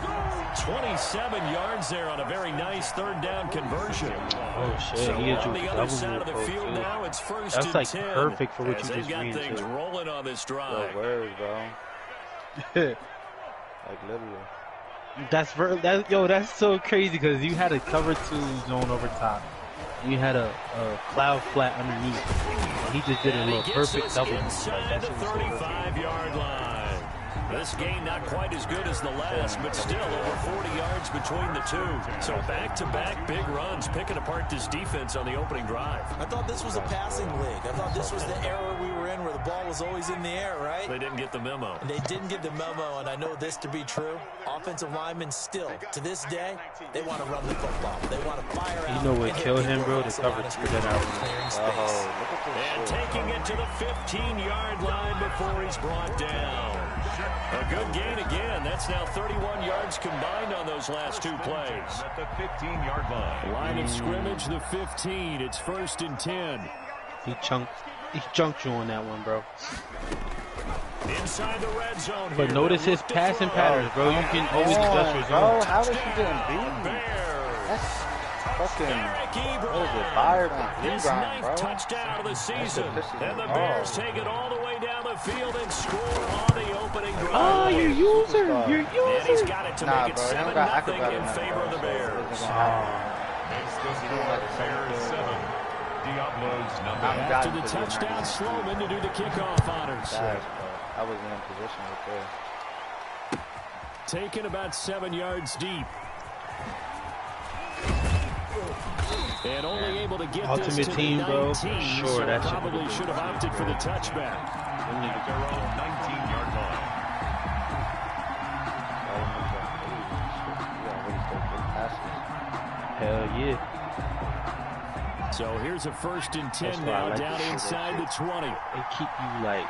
27 yards there on a very nice 3rd down conversion. Oh, shit. So he on the other side of the field too. now, it's 1st That's and like 10. perfect for what you just got ran things to. rolling on this drive. Word, bro. Like literally. That's so crazy because you had a cover 2 zone over top. You had a cloud flat underneath. He just did a little perfect double. Inside the 35-yard line. This game not quite as good as the last, but still over 40 yards between the two. So back-to-back big runs, picking apart this defense on the opening drive. I thought this was a passing league. I thought this was the era we were in where the ball was always in the air, right? They didn't get the memo. And they didn't get the memo, and I know this to be true. Offensive linemen still, to this day, they want to run the football. They want to fire out. You know what killed him, bro? The cover 2 that out. And taking it to the 15-yard line before he's brought down. A good gain again. That's now 31 yards combined on those last 2 plays. At the 15-yard line. Line of scrimmage, the 15. It's 1st and 10. He chunked you on that one, bro. Inside the red zone. But notice his passing patterns, bro. You can always adjust your zone. Bro, how is he getting beat? That's fucking his 9th touchdown of the season. And the Bears take it all the way down the field and score on the opening drive. Oh, you're user. You're user. And he's got it to make it 7-0 in favor of the Bears. Makes the score Bears 7. Diablo's number. After the touchdown, Sloman to do the kickoff honors. I wasn't in position with this. Taken about 7 yards deep. And only able to get Ultimate this to team, the 19, bro. Sure, so that probably should have opted for the touchback. At their own 19-yard line. Hell yeah. So here's a 1st and 10 now, like down inside the 20. They keep you like,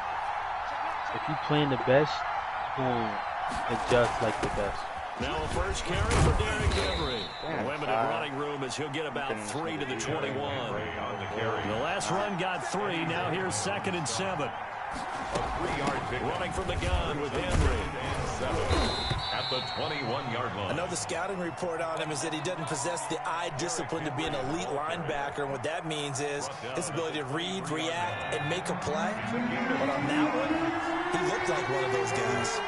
if you playing the best, you're going to adjust like the best. Now a first carry for Derrick Henry. Limited running room as he'll get about 3 to the 21. The last run got 3. Now here's 2nd and 7. A 3-yard pick. Running from the gun with Henry. And 7 at the 21-yard line. I know the scouting report on him is that he doesn't possess the eye discipline to be an elite linebacker. And what that means is his ability to read, react, and make a play. But on that one, he looked like one of those guys.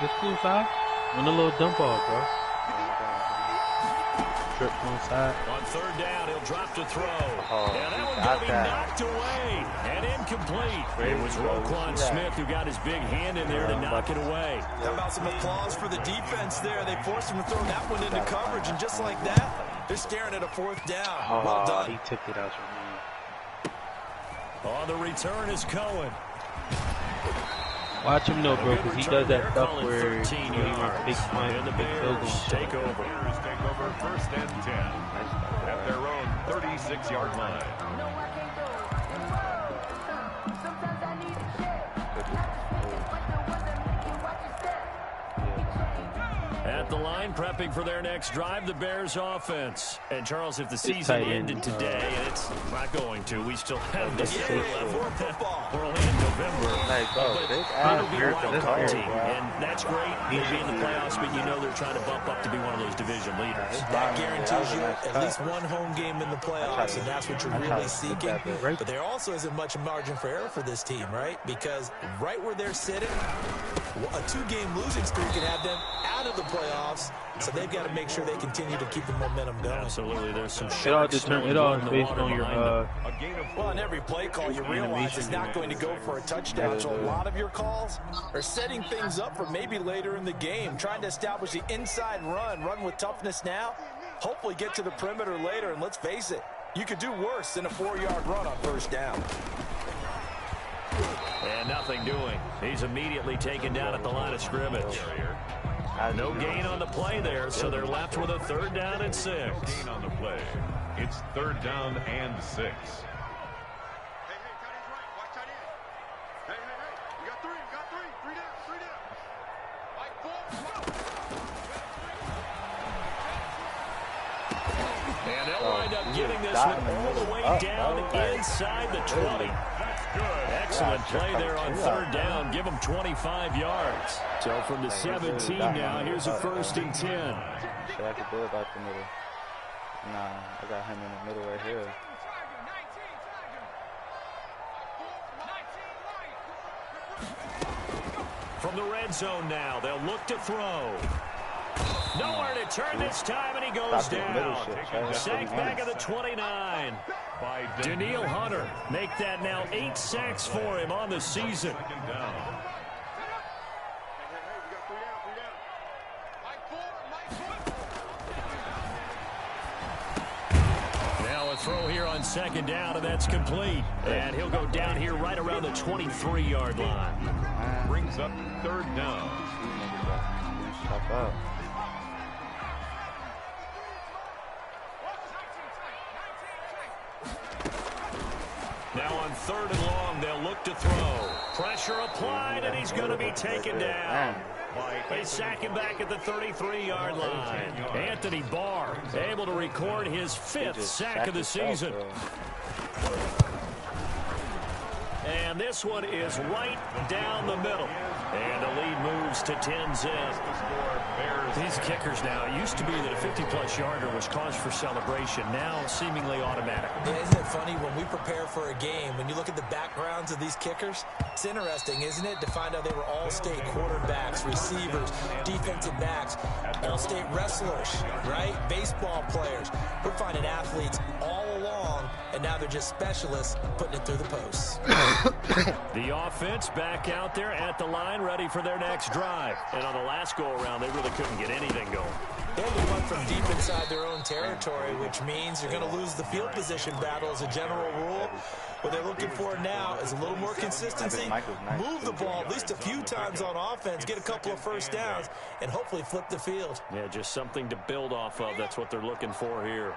It's cool, side. On a little dump off, bro. Trip on side. On third down, he'll drop to throw. And that one's going to be knocked away and incomplete. It was Roquan Smith who got his big hand in there to knock it away. How about some applause for the defense there? They forced him to throw that one into coverage, and just like that, they're staring at a 4th down. Well done. He took it out from me. On the return is Cohen. Watch him though, bro, because he does that stuff where he runs big punt and the big field goal. Take over. Bears take over 1st and 10 at their own 36-yard line. At the line, prepping for their next drive, the Bears offense. And Charles, if the season ended today, and it's not going to, we still have December left. We're only in November. But it'll be a wild card team, and that's great. You'll be in the playoffs, but you know they're trying to bump up to be one of those division leaders. That guarantees you at least one home game in the playoffs, and that's what you're really seeking. But there also isn't much margin for error for this team, right? Because right where they're sitting, a 2-game losing streak can have them out of the playoffs, so they've got to make sure they continue to keep the momentum going. Absolutely, there's some It all is based on your well, on every play call, you realize it's not going to go for a touchdown, so a lot of your calls are setting things up for maybe later in the game, trying to establish the inside run with toughness now, hopefully get to the perimeter later, and let's face it, you could do worse than a 4-yard run on 1st down. And nothing doing. He's immediately taken down at the line of scrimmage. No gain on the play there, so they're left with a 3rd down and 6. Gain on the play. It's 3rd down and 6. And they'll wind up getting this one all the way down inside the 20. Excellent play there on 3rd down. Give them 25 yards. So from the 17 now, here's a 1st and 10. Should I could do it about the middle? Nah, I got him in the middle right here. From the red zone now, they'll look to throw. Nowhere to turn this time, and he goes down. Sacked back at the 29. By Daniil Hunter, make that now 8 sacks for him on the season. Now a throw here on 2nd down, and that's complete. And he'll go down here right around the 23-yard line. Brings up 3rd down. Stop up. Now on 3rd and long, they'll look to throw. Pressure applied, and he's going to be taken down. They sack him back at the 33-yard line. Anthony Barr able to record his 5th sack of the season. And this one is right down the middle. And the lead moves to 10-zip. These kickers now, it used to be that a 50-plus yarder was cause for celebration. Now seemingly automatic. Yeah, isn't it funny when we prepare for a game, when you look at the backgrounds of these kickers, it's interesting, isn't it, to find out they were all-state quarterbacks, receivers, defensive backs, all-state wrestlers, right? Baseball players. We're finding athletes all along, and now they're just specialists putting it through the posts. The offense back out there at the line, ready for their next drive. And on the last go-around, they really couldn't get anything going. They had to run from deep inside their own territory, which means you're going to lose the field position battle as a general rule. What they're looking for now is a little more consistency, move the ball at least a few times on offense, get a couple of 1st downs, and hopefully flip the field. Yeah, just something to build off of. That's what they're looking for here.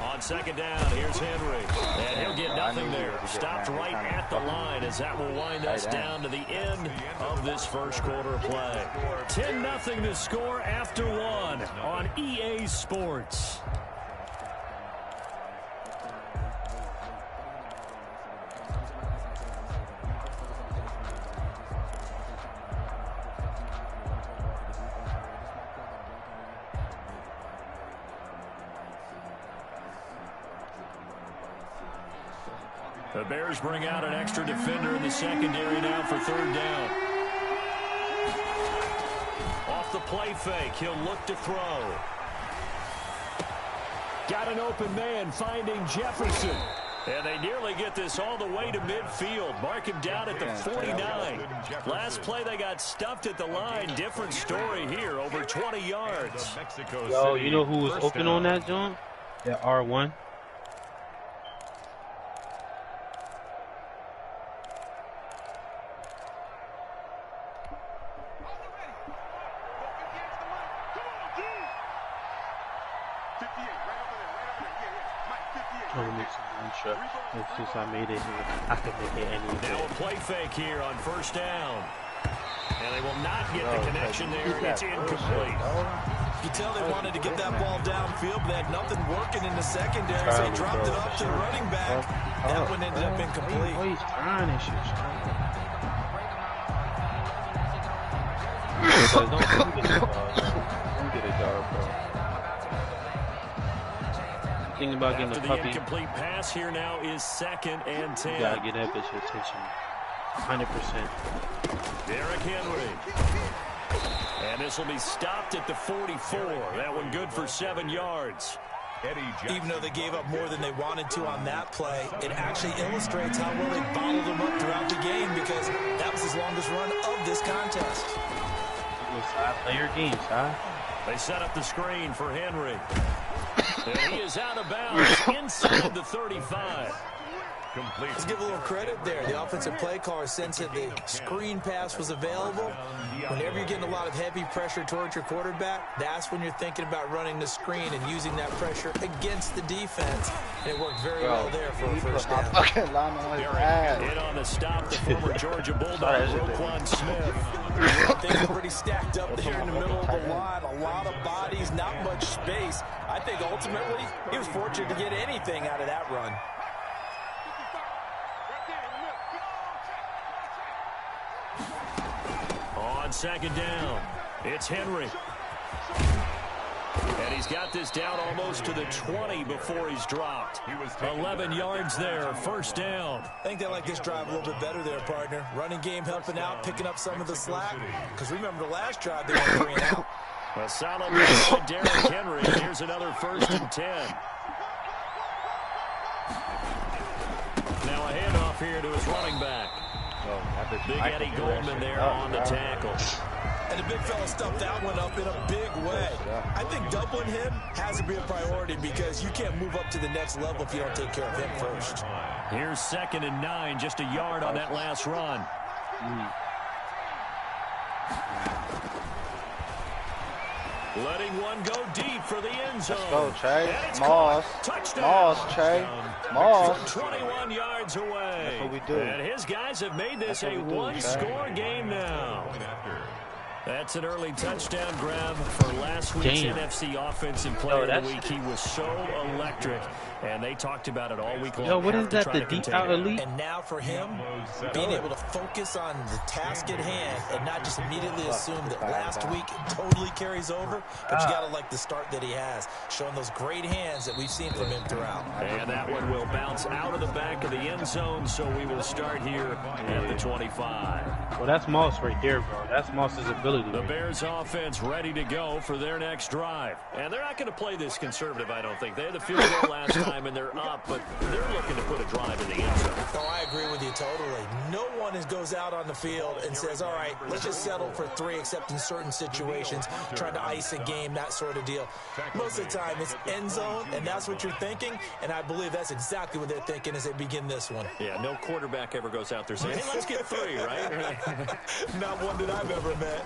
On 2nd down, here's Henry. And he'll get nothing there. Stopped right at the line as that will wind us down to the end of this 1st quarter play. 10-0 the score after 1 on EA Sports. The Bears bring out an extra defender in the secondary now for third down. Off the play fake, he'll look to throw. Got an open man finding Jefferson. And they nearly get this all the way to midfield. Mark him down at the 49. Last play, they got stuffed at the line. Different story here, over 20 yards. Yo, you know who was open on that, John? That R1. Since I made it here, I can make it anywhere. Now a play fake here on first down. And they will not get the connection there. It's incomplete. You can tell they wanted to get that ball downfield, but they had nothing working in the secondary, so they dropped it up to the running back. That one ended up incomplete. Oh, he's trying and shit. Don't get a dog, bro. Thing about getting After the the puppy. incomplete pass here now is 2nd and 10. You gotta get that bitch attention. 100%. Derrick Henry. And this will be stopped at the 44. That one good for 7 yards. Even though they gave up more than they wanted to on that play, it actually illustrates how well they bottled them up throughout the game, because that was his longest run of this contest. Play your game, Si. They set up the screen for Henry. And he is out of bounds inside the 35. Let's give a little credit there. The offensive play caller sensed that the screen pass was available. Whenever you're getting a lot of heavy pressure towards your quarterback, that's when you're thinking about running the screen and using that pressure against the defense. And it worked very well there for a first down. Fucking line on his ass. Hit on the stop, the former Georgia Bulldog, Roquan Smith. Things are pretty stacked up there in the middle of the line. A lot of bodies, not much space. I think ultimately he was fortunate to get anything out of that run. On second down, it's Henry. And he's got this down almost to the 20 before he's dropped. 11 yards there, first down. I think they like this drive a little bit better there, partner. Running game helping out, picking up some of the slack. Because remember the last drive, they went 3 and out. A solid run by Derrick Henry. Here's another 1st and 10. Now a handoff here to his running back. Big Eddie Goldman there on the tackle. And the big fella stuffed that one up in a big way. I think doubling him has to be a priority, because you can't move up to the next level if you don't take care of him first. Here's 2nd and 9, just a yard on that last run. Letting one go deep for the end zone. Let's go, Trey. Moss. Trey. Moss. 21 yards away. That's what we do. And his guys have made this a one-score game now. That's an early touchdown grab for last week's NFC Offensive Player of the Week. He was so electric, and they talked about it all week long. Yo, what is that, the deep out elite? And now for him, being able to focus on the task at hand and not just immediately assume that last week totally carries over, but you got to like the start that he has, showing those great hands that we've seen from him throughout. And that one will bounce out of the back of the end zone, so we will start here at the 25. Well, that's Moss right there, bro. That's Moss's ability. The Bears offense ready to go for their next drive. And they're not going to play this conservative, I don't think. They had the field goal last time, and they're up, but they're looking to put a drive in the end zone. Oh, I agree with you totally. No one goes out on the field and says, all right, let's just settle for 3, except in certain situations, trying to ice a game, that sort of deal. Most of the time, it's end zone, and that's what you're thinking, and I believe that's exactly what they're thinking as they begin this one. Yeah, no quarterback ever goes out there saying, hey, let's get 3, right? Not one that I've ever met.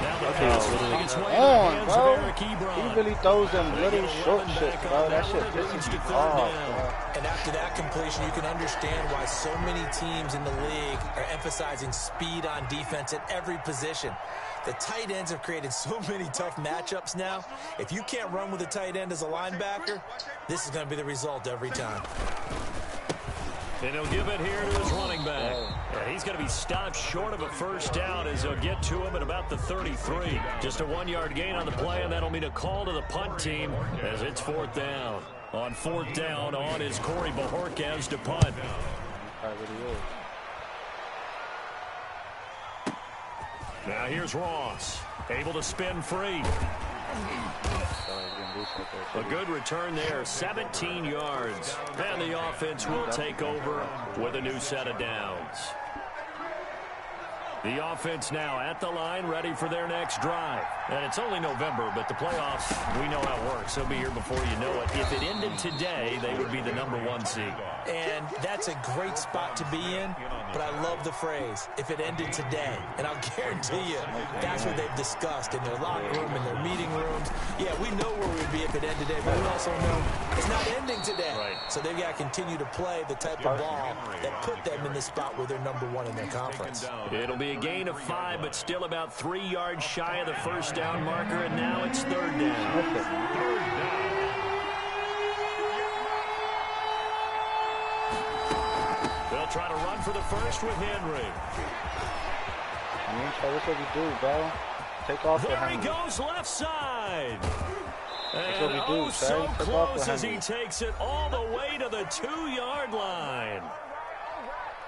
Now the pass finding its way to the hands of Eric Ebron. He really throws them little short shit, bro. That shit pisses me off, bro. And after that completion, you can understand why so many teams in the league are emphasizing speed on defense at every position. The tight ends have created so many tough matchups now. If you can't run with a tight end as a linebacker, this is going to be the result every time. And he'll give it here to his running back. And he's going to be stopped short of a first down as they'll get to him at about the 33. Just a 1-yard gain on the play, and that'll mean a call to the punt team as it's 4th down. On 4th down, on is Corey Bajorquez to punt. Now here's Ross, able to spin free. A good return there, 17 yards. And the offense will take over with a new set of downs. The offense now at the line, ready for their next drive. And it's only November, but the playoffs, we know how it works. They'll be here before you know it. If it ended today, they would be the #1 seed. And that's a great spot to be in, but I love the phrase, if it ended today. And I'll guarantee you, that's what they've discussed in their locker room, in their meeting rooms. Yeah, we know where we'd be if it ended today, but we also know it's not ending today. Right. So they've got to continue to play the type of ball that put them in the spot where they're #1 in their conference. It'll be a gain of 5, but still about 3 yards shy of the first down marker, and now it's 3rd down. They'll try to run for the first with Henry. I mean, that's what we do, bro. Take off there he goes, left side. That's And what we do, so Take close as he takes it all the way to the 2-yard line.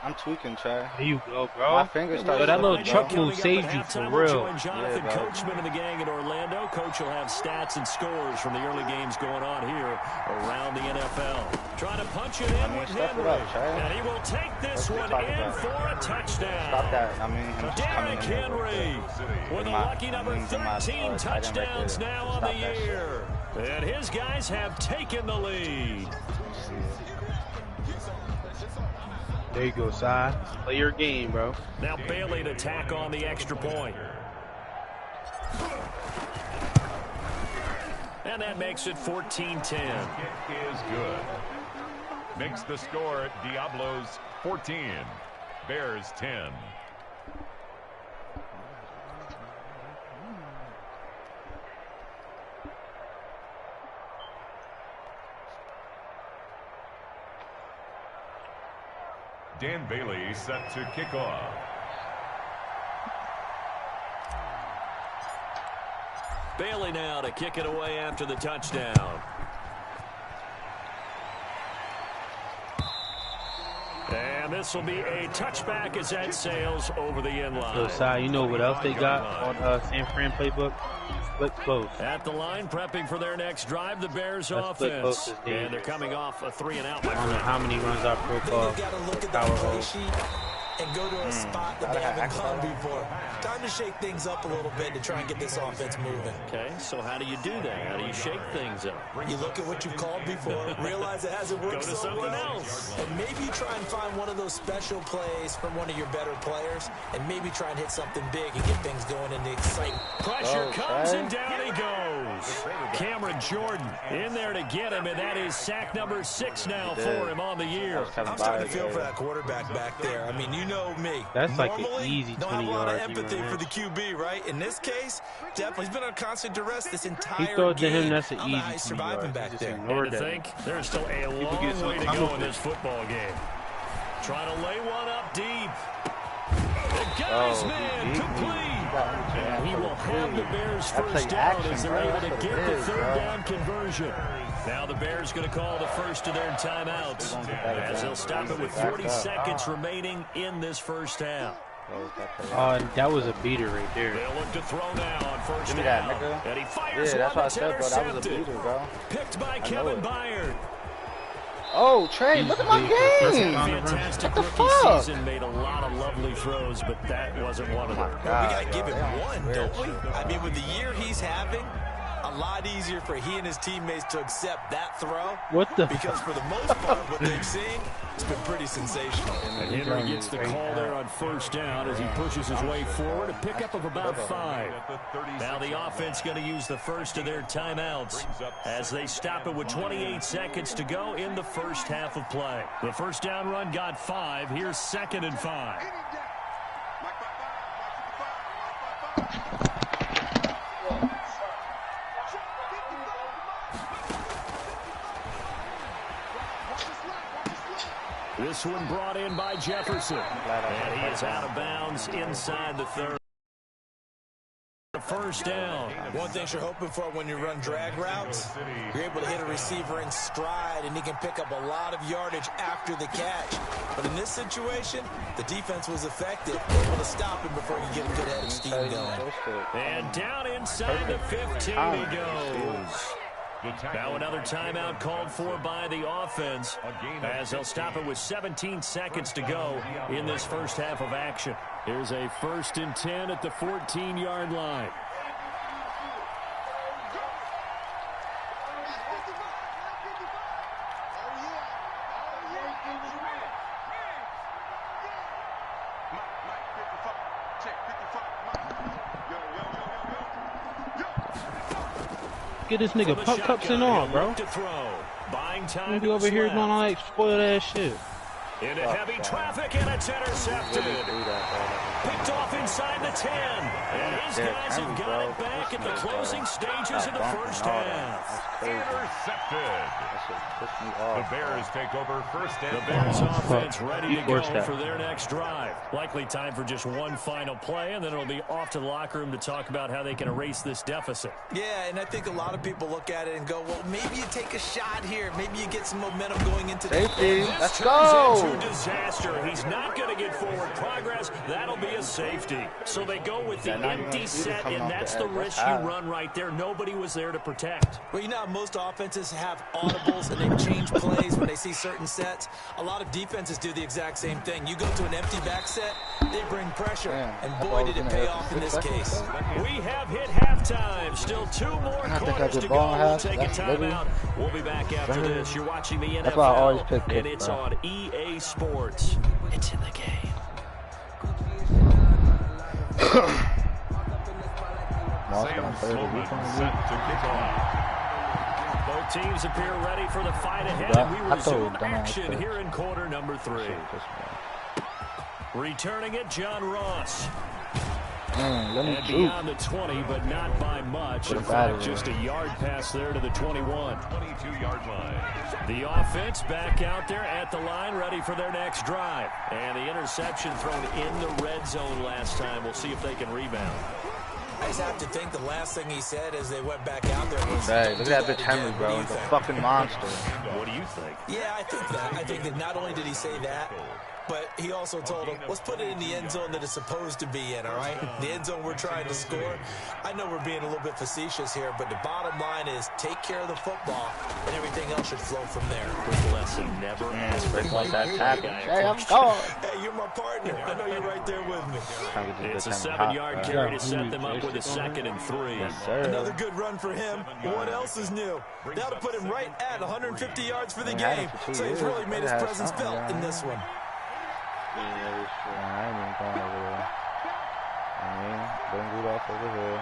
I'm tweaking, Trey. There you go, bro. My fingers start. Yo, that little truck move saved you for real. Jonathan Coachman and the gang in Orlando. Coach will have stats and scores from the early games going on here around the NFL. Trying to punch it in with Henry. And he will take this one in for a touchdown. Stop that. I mean, him just coming Derrick in Henry with a lucky number 13 touchdowns now on the year. And his guys have taken the lead. There you go, Si. Play your game, bro. Now Bailey to tack on the extra point. And that makes it 14-10. Is good. Makes the score Diablos 14, Bears 10. Dan Bailey set to kick off. Bailey now to kick it away after the touchdown. And this will be a touchback as that sails over the end line. So, Si, you know what else they got on San Fran playbook? Split close. At the line, prepping for their next drive, the Bears offense. And they're coming off a 3-and-out. I don't know how many runs our profile. You've got to look at that play sheet and go to a spot that they haven't gone before. Time to shake things up a little bit to try and get this offense moving. Okay, so how do you do that? How do you shake things up? You look at what you've called before, realize it hasn't worked Go to so something well, else. and maybe try and find one of those special plays from one of your better players, and maybe try and hit something big and get things going in the excitement. Pressure comes, and down he goes. Cameron Jordan in there to get him, and that is sack number 6 now for him on the year. I'm starting to feel for that quarterback back there. I mean, you know me. That's like an normally easy 20 don't have a lot of yards. empathy for the QB, right? In this case, definitely he's been on constant duress this entire He thought to game. him that's an I don't know how easy he's 20 surviving yards. back Just there. ignore And to that. think there's still a long get so way to go in comfortable. this football game. Trying to lay one up deep. The guy's man complete. And he will have the Bears first down as they're able to get the third down conversion. Now the Bears going to call the first of their timeouts as they'll stop it with 40 seconds remaining in this first half. That was a beater right there. They'll look to throw now on first Give me down. that, nigga. And he fires Yeah, that's one what I said, bro. That was a intercepted. beater, bro. Picked by I know Kevin it. Byard. Oh, Trey, look at my game. Fantastic What the rookie fuck? season, made a lot of lovely throws, but that wasn't one of them. We got to give him one, don't we? I mean, with the year he's having, a lot easier for he and his teammates to accept that throw. What the? Because for the most part, what they've seen, it's been pretty sensational. And Henry gets the call there on first down as he pushes his way forward, a pickup of about 5. Now the offense going to use the first of their timeouts as they stop it with 28 seconds to go in the first half of play. The first down run got 5. Here's 2nd and 5. This one brought in by Jefferson. And he is out of bounds inside the 30. First down. One thing you're hoping for when you run drag routes, you're able to hit a receiver in stride, and he can pick up a lot of yardage after the catch. But in this situation, the defense was effective, able to stop him before you get a good head of steam going. And down inside the 15 he goes. Now another timeout called for by the offense, as they'll stop it with 17 seconds to go in this first half of action. Here's a 1st and 10 at the 14-yard line. Get this nigga puck cups and all, bro. You be over here doing all that spoiled ass shit. Into heavy traffic, and it's intercepted. Picked off inside the 10. And his guys have got it back at the closing stages of the first half. Intercepted. The Bears take over first and the Bears offense ready to go for their next drive. Likely time for just one final play, and then it'll be off to the locker room to talk about how they can erase this deficit. Yeah, and I think a lot of people look at it and go, well, maybe you take a shot here. Maybe you get some momentum going into the safety. Let's go. Disaster. He's not going to get forward progress. That'll be a safety. So they go with the empty set, and that's the risk you run right there. Nobody was there to protect. Well, you know how most offenses have audibles and they change plays when they see certain sets. A lot of defenses do the exact same thing. You go to an empty back set, they bring pressure, and boy, did it pay off in this case. We have hit halftime. Still 2 more quarters to go. We'll take a timeout. We'll be back after this. You're watching the NFL, and it's on EA Sports. It's in the game. Sam Sloman set to kick off. Both teams appear ready for the fight ahead, and we resume action here in quarter number 3. Returning it, John Ross. And beyond the 20, but not by much. In fact, just a yard pass there to the 21. 22-yard line. The offense back out there at the line, ready for their next drive. And the interception thrown in the red zone last time. We'll see if they can rebound. I just have to think the last thing he said as they went back out there was, hey, look at that bitch Henry, bro. He's a fucking monster. What do you think? Yeah, I think that. I think that not only did he say that, but he also told him, let's put it in the end zone that it's supposed to be in, all right? The end zone we're trying to score. I know we're being a little bit facetious here, but the bottom line is take care of the football, and everything else should flow from there. Good lesson. Never ask for that tackle. Hey, I'm going. Hey, you're my partner. I know you're right there with me. It's a 7-yard carry to set them up with a 2nd and 3. Yes, sir. Another good run for him. What else is new? That'll put him right at 150 yards for the game. So he's really made his presence felt in this one. I ain't even going over there. Don't do that over here.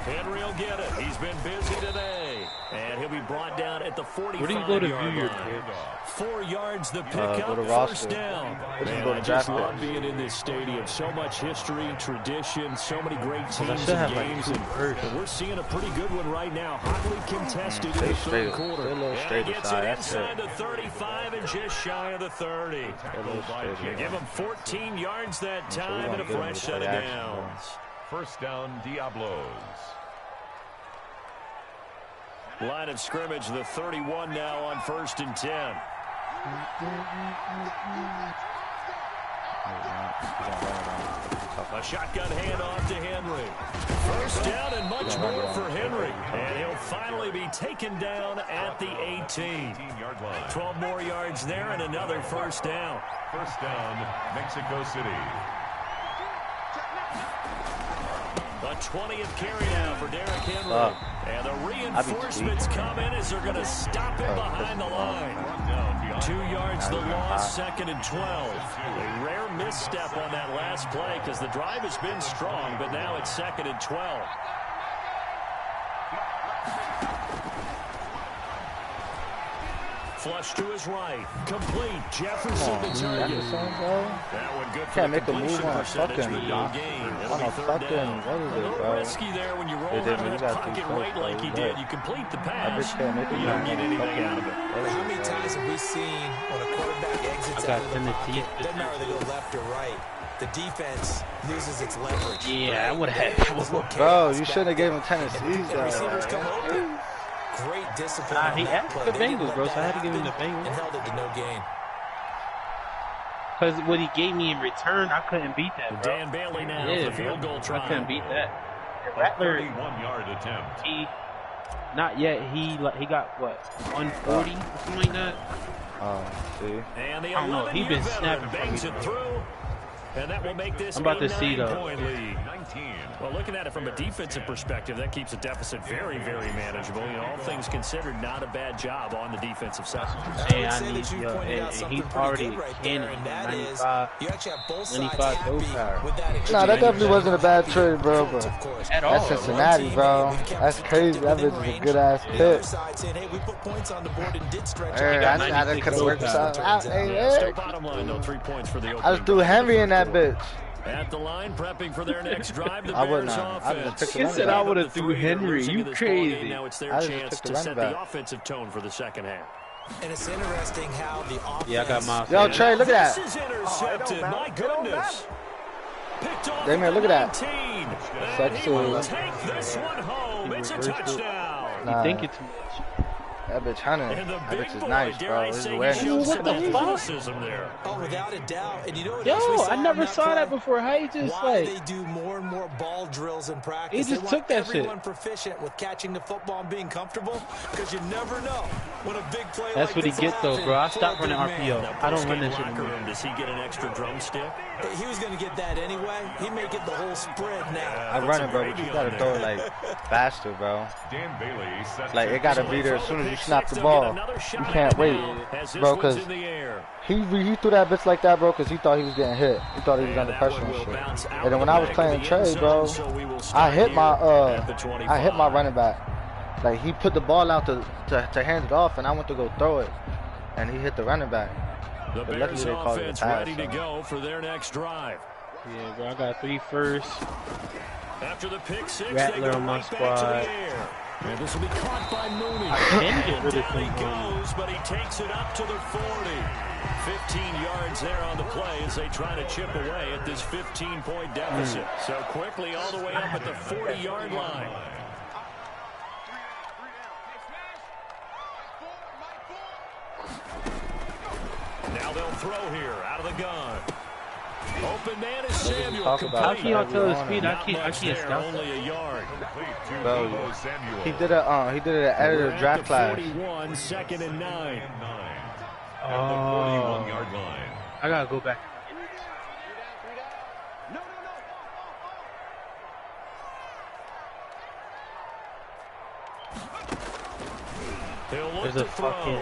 Henry will get it. He's been busy today. And he'll be brought down at the 45-yard line. Where do you go to view your kids? 4 yards the pickup, first down. Man, I just love being in this stadium. So much history, tradition, so many great teams and games. And we're seeing a pretty good one right now. Hotly contested in the third quarter. And he gets it inside the 35 and just shy of the 30. You give him 14 yards that time and a fresh set of downs. First down, Diablos. Line of scrimmage, the 31 now on 1st and 10. A shotgun handoff to Henry. First down and much more for Henry. And he'll finally be taken down at the 18. 12 more yards there and another first down. First down, Mexico City. A 20th carry now for Derrick Henry. And the reinforcements come in as they're going to stop him behind the line. 2 yards the loss, 2nd and 12. A rare misstep on that last play because the drive has been strong, but now it's 2nd and 12. Flush to his right. Complete. Jefferson the target. That one good for can't the make a move on a percentage, fucking, but no gain. It'll on be a third fucking, down. what is A it, little bro? risky there when you roll They out of did, that you got pocket too right close, like bro. you You did. lit. You complete the That pass. bitch can't make a You don't get anything fucking, out of it. How many times have we seen when a quarterback exits out of the pocket, doesn't matter whether they go left or right, the defense loses its leverage. Yeah, I would have. Bro, you shouldn't have gave him Tennessee's The receivers come open. Great discipline on He that asked play. the They didn't Bengals, let bro, so I that had to give him the happen Bengals. and held it to no gain. Because what he gave me in return, I couldn't beat that, bro. Dan Bailey now Yeah, the field goal try. I couldn't beat that. A Rattler, 31-yard attempt. he, not yet. He got what, 140 or something like that. See? And the I don't know, he been 11-year snapping veteran bangs for me, it through. And that will make this I'm about a to see, though. 9-point lead. 19. Well, looking at it from a defensive perspective, that keeps the deficit very, very manageable. You know, all things considered, not a bad job on the defensive side. Hey, I need, yo, and he's already cannon, 95, You actually have both sides 95 happy go power. with that exchange. Nah, that definitely wasn't a bad trade, bro, but At all. that's Cincinnati, bro. That's crazy. That bitch is a good-ass pick. Saying, hey, we put points on the board and did stretch Hey, out. I knew that could have worked something out. Hey, Yeah, still hey. bottom line, though, 3 points for the opening. I just threw Henry in that bitch. At the line, prepping for their next drive, the I would Bears not. I just offense. picked the He running said back. I would have threw Henry. You crazy. Now it's their I just chance took the to running set back. the offensive tone for the second half. And it's interesting how the offense... Yeah, I got my. Yo, Trey, look at This that. is intercepted. My goodness. Picked off Damien, at look at the that. 19. And he will Sexy. take this one home. It's a reversed it. touchdown. Nah, Think it's too much. that bitch hunting. And the That big bitch is boy, nice, dare bro. I This is say, he awareness. showed What some the fuck? athleticism there. Oh, without a doubt. And you know what Yo, else we saw I never on that saw play? that before. How you just Why like? they do more and more ball drills in practice. He just they took want that shit. everyone proficient with catching the football and being comfortable, because you never know when a big play That's like what he this will get though, happen bro. I for stopped a running big man. RPO. I don't run that shit Locker anymore. room, does he get an extra drumstick? He was going to get that anyway. He may get the whole spread now. I run it, bro, but you gotta throw it like faster, bro. Dan Bailey sets Like to it gotta be there as soon as you snap the ball. You can't wait, bro, because he threw that bitch like that, bro, because he thought he was getting hit. He thought he was under pressure and shit. And then when I was playing trade, bro, I hit my running back. Like he put the ball out to hand it off, and I went to go throw it, and he hit the running back. The But Bears luckily they called it a offense pass, ready to so. go for their next drive. Yeah, bro. I got 3 first. After the pick six, Rattler they go on my right back to squad. the air. And this will be caught by Mooney. I can get rid of Down he him. goes, but he takes it up to the 40. 15 yards there on the play as they try to chip away at this 15-point deficit. So quickly all the way up at the 40-yard line. Now they'll throw here out of the gun. Open man is Samuel. Talk about How can y'all tell the speed? I Not can't much there, scout that. only a yard. Bro, he did an editor draft class. 41, 2nd and 9. At the 41-yard line. I gotta go back. He'll look There's to a throw. fucking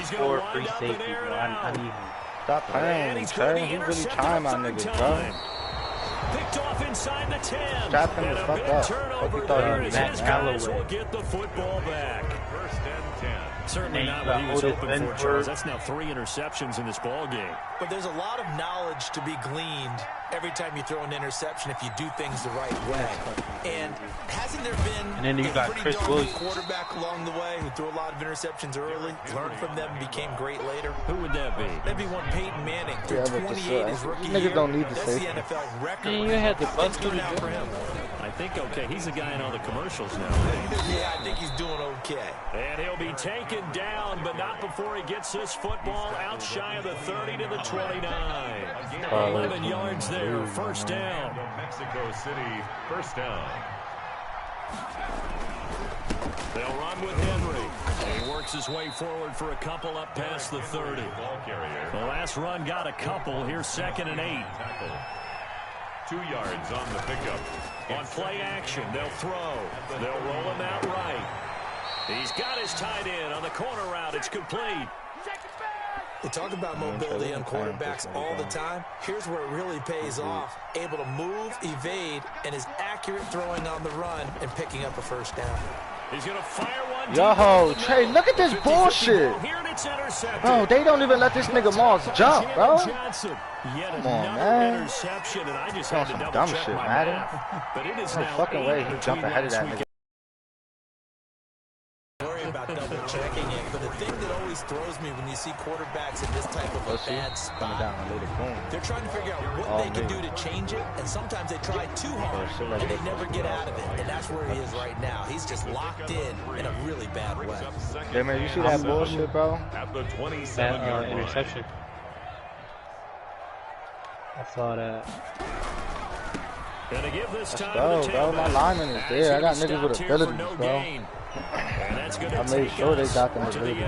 He's gonna 6'4" wind free up safety, and air bro. it I out. need him. Stop And playing, he's gonna Trey. be He really intercepted trying my the niggas, third bro. time. Picked off inside the 10. Strap him And the a fuck big up. turnover Fuck you thought he there was as Matt his guys Galloway. will get the football back. First and 10. Certainly Man, not you what he got was Otis hoping for, Benford. Charles. That's now 3 interceptions in this ball game. But there's a lot of knowledge to be gleaned every time you throw an interception if you do things the right way. And hasn't there been And then you a got pretty Chris darn Williams. good quarterback along the way who threw a lot of interceptions early, learned from them, and became great later? Who would that be? That'd be one Peyton Manning. Threw Yeah, but 28 his rookie niggas year. don't need to That's say the that. NFL record. Man, you had the Things bus turned to out do for him. I think, okay, he's the guy in all the commercials now. Yeah, I think he's doing okay. And he'll be taken down, but not before he gets this football out shy of the 30 to the 29. 11 yards there, first down. Mexico City, first down. They'll run with Henry. He works his way forward for a couple up past the 30. Ball carrier. The last run got a couple. Here's 2nd and 8. Tackle. 2 yards on the pickup. On play action, they'll throw. They'll roll him out right. He's got his tight end on the corner route. It's complete. They talk about mobility on quarterbacks all the time. Here's where it really pays off. Able to move, evade, and is accurate throwing on the run and picking up a first down. He's going to fire one Yo, Trey, look at this bullshit. Bro, they don't even let this nigga Moss jump, bro. Come on, man. That's some dumb shit, man. No fucking way he jumped ahead of that nigga. About double checking it, but the thing that always throws me when you see quarterbacks in this type of a bad spot, they're trying to figure out what they can do to change it, and sometimes they try too hard and they never get out of it, and that's where he is right now. He's just locked in a really bad way. Yeah, man, you see that bullshit, bro? At the 27-yard line. Interception. I saw that. Let's go, bro. My lineman is there. I got niggas with abilities, bro. I made sure they got them abilities.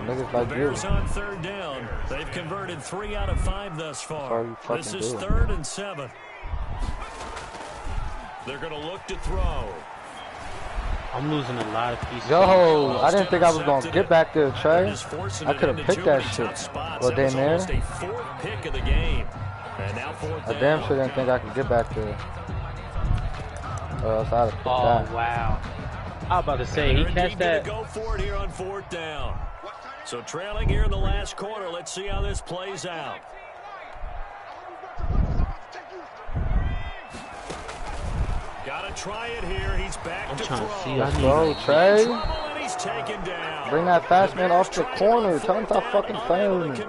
Niggas like you. On third down. They've converted 3 out of 5 thus far. This is 3rd and 7. They're going to look to throw. I'm losing a lot of pieces. Yo, I didn't think I was going to get back there, Trey. I could have picked that shit. Well, damn near. I damn sure didn't think I could get back there. Else I'd have picked that. Oh, wow. I was about to say, he catch that. Go for it here on 4th down. So trailing here in the last quarter. Let's see how this plays out. Gotta try it here. He's back to throw. Let's go, Trey. He's taken down. Bring that fast man off the corner. Tell him to stop fucking playing with me.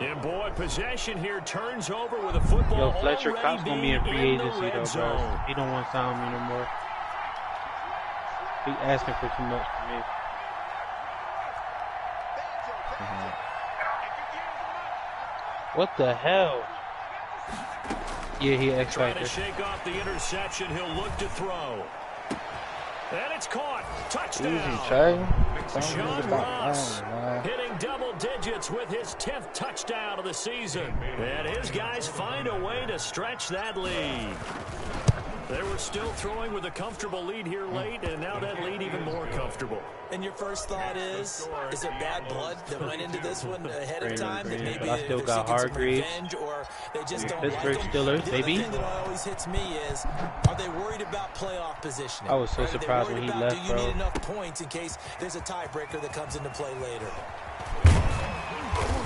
And boy, possession here turns over with a football. Yo, Fletcher Cox gonna be in free agency though, bro. He don't want to sign me no more. He asking for too much for me. What the hell? Yeah, he X-Factor. Trying to shake off the interception. He'll look to throw. And it's caught. Touchdown. Easy, Trey. John Ross hitting double digits with his 10th touchdown of the season. And his guys find a way to stretch that lead. They were still throwing with a comfortable lead here late, and now that lead even more comfortable. And your first thought is it bad blood that went into this one ahead of time? That maybe I still got Hargreaves. Or they just don't Pittsburgh like Steelers, the baby. thing that always hits me is, are they worried about playoff positioning? I was so surprised when he left, do you need enough points in case there's a tiebreaker that comes into play later?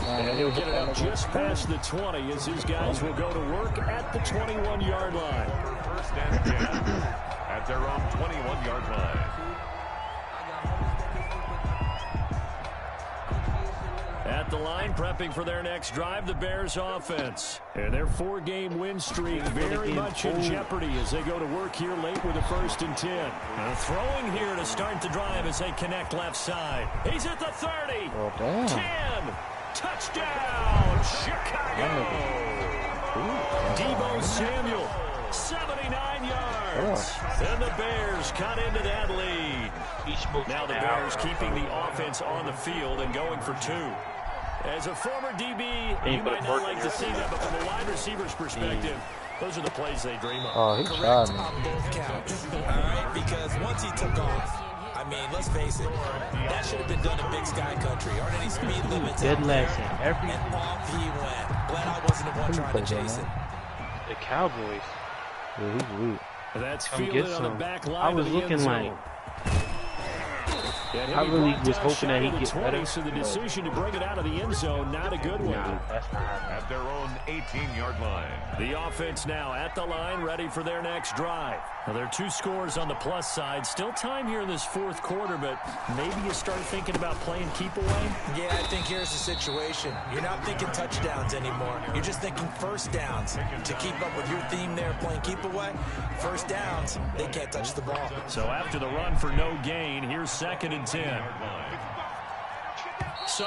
And he'll get it out just past the 20 as his guys will go to work at the 21-yard line. First and 10 at their own 21-yard line. At the line, prepping for their next drive, the Bears offense. And their 4-game win streak very much in jeopardy as they go to work here late with a 1st and 10. And throwing here to start the drive as they connect left side. He's at the 30. Oh, damn. 10. Touchdown, Chicago. Deebo Samuel, 79 yards. And the Bears cut into that lead. Now the Bears keeping the offense on the field and going for 2. As a former DB, you might not like to see that, but from a wide receiver's perspective, those are the plays they dream of. Oh, he shot me. On both counts. All right, because once he took off, I mean, let's face it, that should have been done in Big Sky Country. Aren't any speed limits Good out there? lesson. And off he went. Glad I wasn't the one trying to chase it. The Cowboys. Yeah, he's weak. That's Come get fielded on the some. back line. I was looking like, I really was hoping that he'd get better. So the decision to bring it out of the end zone, not a good one. Nah, that's not At their own 18-yard line. The offense now at the line, ready for their next drive. Now, there are 2 scores on the plus side. Still time here in this 4th quarter, but maybe you start thinking about playing keep away? Yeah, I think here's the situation. You're not thinking touchdowns anymore. You're just thinking first downs. To keep up with your theme there, playing keep away, first downs, they can't touch the ball. So after the run for no gain, here's 2nd and 10.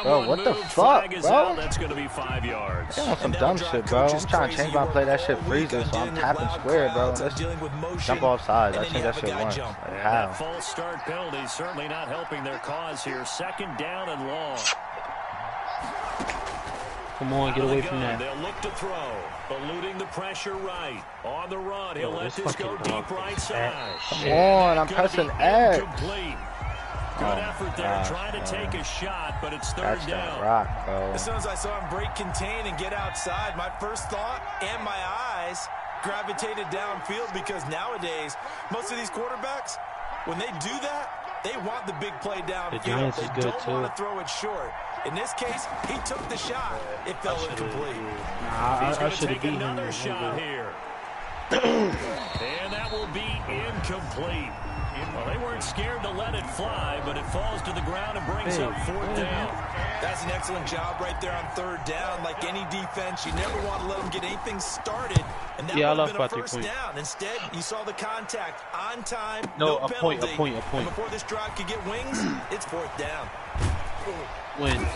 Bro, what the fuck, bro? That's going to be 5 yards. I'm on some dumb shit, bro. I'm trying to change my play. That shit freezes, so I'm tapping square, bro. Let's jump off sides. I changed that shit once. Like, how? That false start penalty certainly not helping their cause here. 2nd down and long. Come on, get away from that. They'll look to throw. Eluding the pressure right. On the run, he'll let this go deep right side. Come on, I'm pressing X. Complete. Good effort there, trying to take a shot, but it's 3rd down. Rock, bro. As soon as I saw him break contain and get outside, my first thought and my eyes gravitated downfield because nowadays, most of these quarterbacks, when they do that, They want the big play downfield. The Giants is good, too. They don't want to throw it short. In this case, he took the shot. It fell incomplete. I should have beat another shot here. And that will be incomplete. Well, they weren't scared to let it fly, but it falls to the ground and brings up 4th down. That's an excellent job right there on 3rd down. Like any defense, you never want to let them get anything started. And that would have been a first down. Instead, you saw the contact on time, no penalty. A point. And before this drive could get wings, it's 4th down. Win.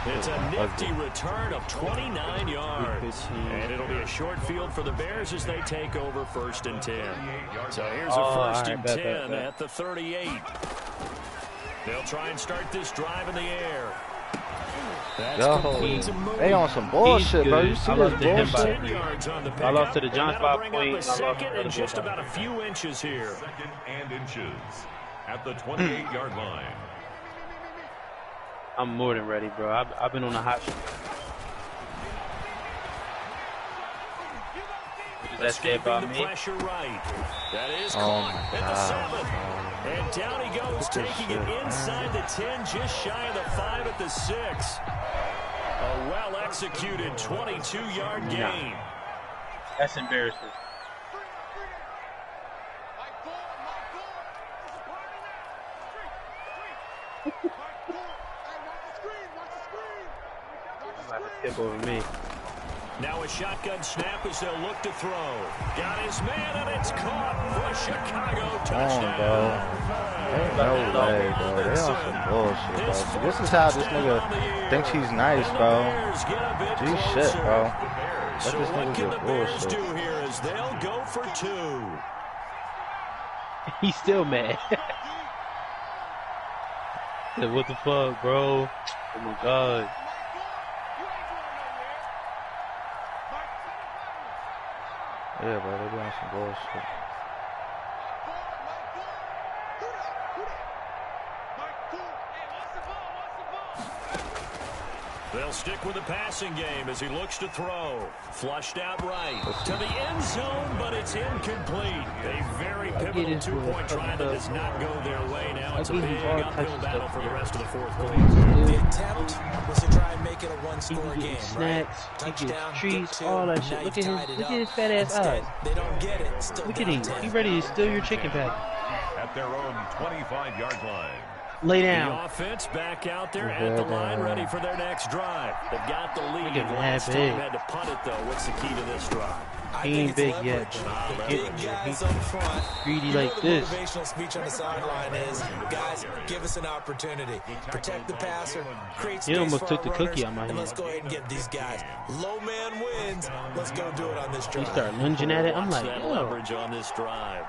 It's a nifty return of 29 yards. And it'll be a short field for the Bears as they take over 1st and 10. So here's a 1st and 10 at the 38. They'll try and start this drive in the air. Yo, they on some bullshit, bro. You see this bullshit? I lost to the Giants by a point. Second and just about a few inches here. 2nd and inches at the 28-yard line. I'm more than ready, bro. I've been on a hot streak. What does that say about me? Pressure right. That is caught at the 7. And down he goes, taking it inside the 10, just shy of the 5 at the 6. A well-executed 22-yard gain. That's embarrassing. Skip over me. Now a shotgun snap as they'll look to throw. Got his man, and it's caught for a Chicago touchdown. No way, bro. They on some bullshit, bro. This is how this nigga thinks he's nice, bro. G shit, bro. Let this nigga get bullshit. Do here is they'll go for 2. He's still mad. What the fuck, bro? Oh my god. Yeah, bro, they're doing some bullshit. They'll stick with the passing game as he looks to throw. Flushed out right to the end zone, but it's incomplete. A very pivotal 2-point try that does not go their way. Now it's a big uphill battle for the rest of the 4th quarter. The attempt was to try and make it a one-score game, snacks, right? Touchdown, trees, all that shit. Look at his fat ass eyes. They don't get it. Still look at him. He ready to steal your chicken patty. At their own 25-yard line. Lay down. The offense back out there at the line, ready for their next drive. They've got the lead. Last time had to punt it, though. What's the key to this drive? He ain't big yet. Big guys up front. Greedy like this. Motivational speech on the sideline is, guys, give us an opportunity. Protect the passer. Create space. He almost for took the runners, cookie out my hand. and let's go ahead and get these guys. Low man wins. Let's go do it on this drive. He started lunging at it. I'm like, that leverage on this drive.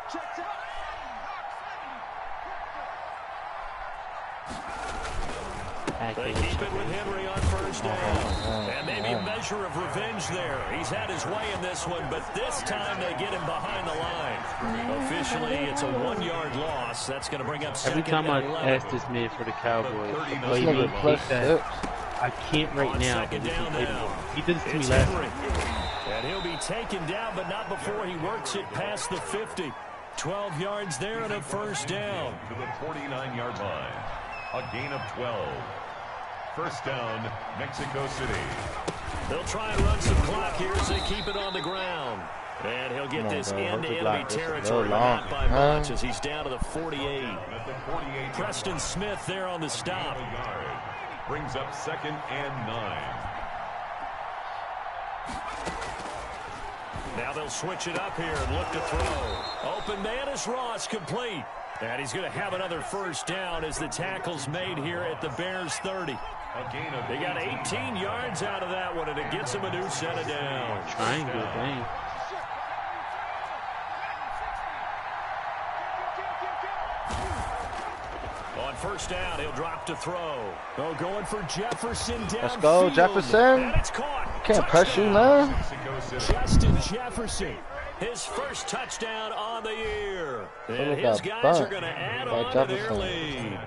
They keep it with Henry on 1st down. And maybe a measure of revenge there. He's had his way in this one, but this time they get him behind the line. Officially, it's a 1-yard loss. That's going to bring up 2nd. Every time I ask this man for the Cowboys to play me, I can't right now. He did this to me last time. And he'll be taken down, but not before he works it past the 50. 12 yards there and a 1st down. To the 49-yard line. A gain of 12. 1st down, Mexico City. They'll try and run some clock here as they keep it on the ground. And he'll get this into enemy territory, not by much, as he's down to the 48. Preston Smith there on the stop. Brings up 2nd and 9. Now they'll switch it up here and look to throw. Open man is Ross, complete. And he's going to have another 1st down as the tackle's made here at the Bears 30. They got 18 yards out of that one, and it gets them a new set of downs. Triangle thing. On 1st down, he'll drop to throw. Oh, going for Jefferson downfield. Let's go, Jefferson. And it's caught. Can't press you, man. Justin Jefferson. His first touchdown on the year. And his guys are going to add on to their lead.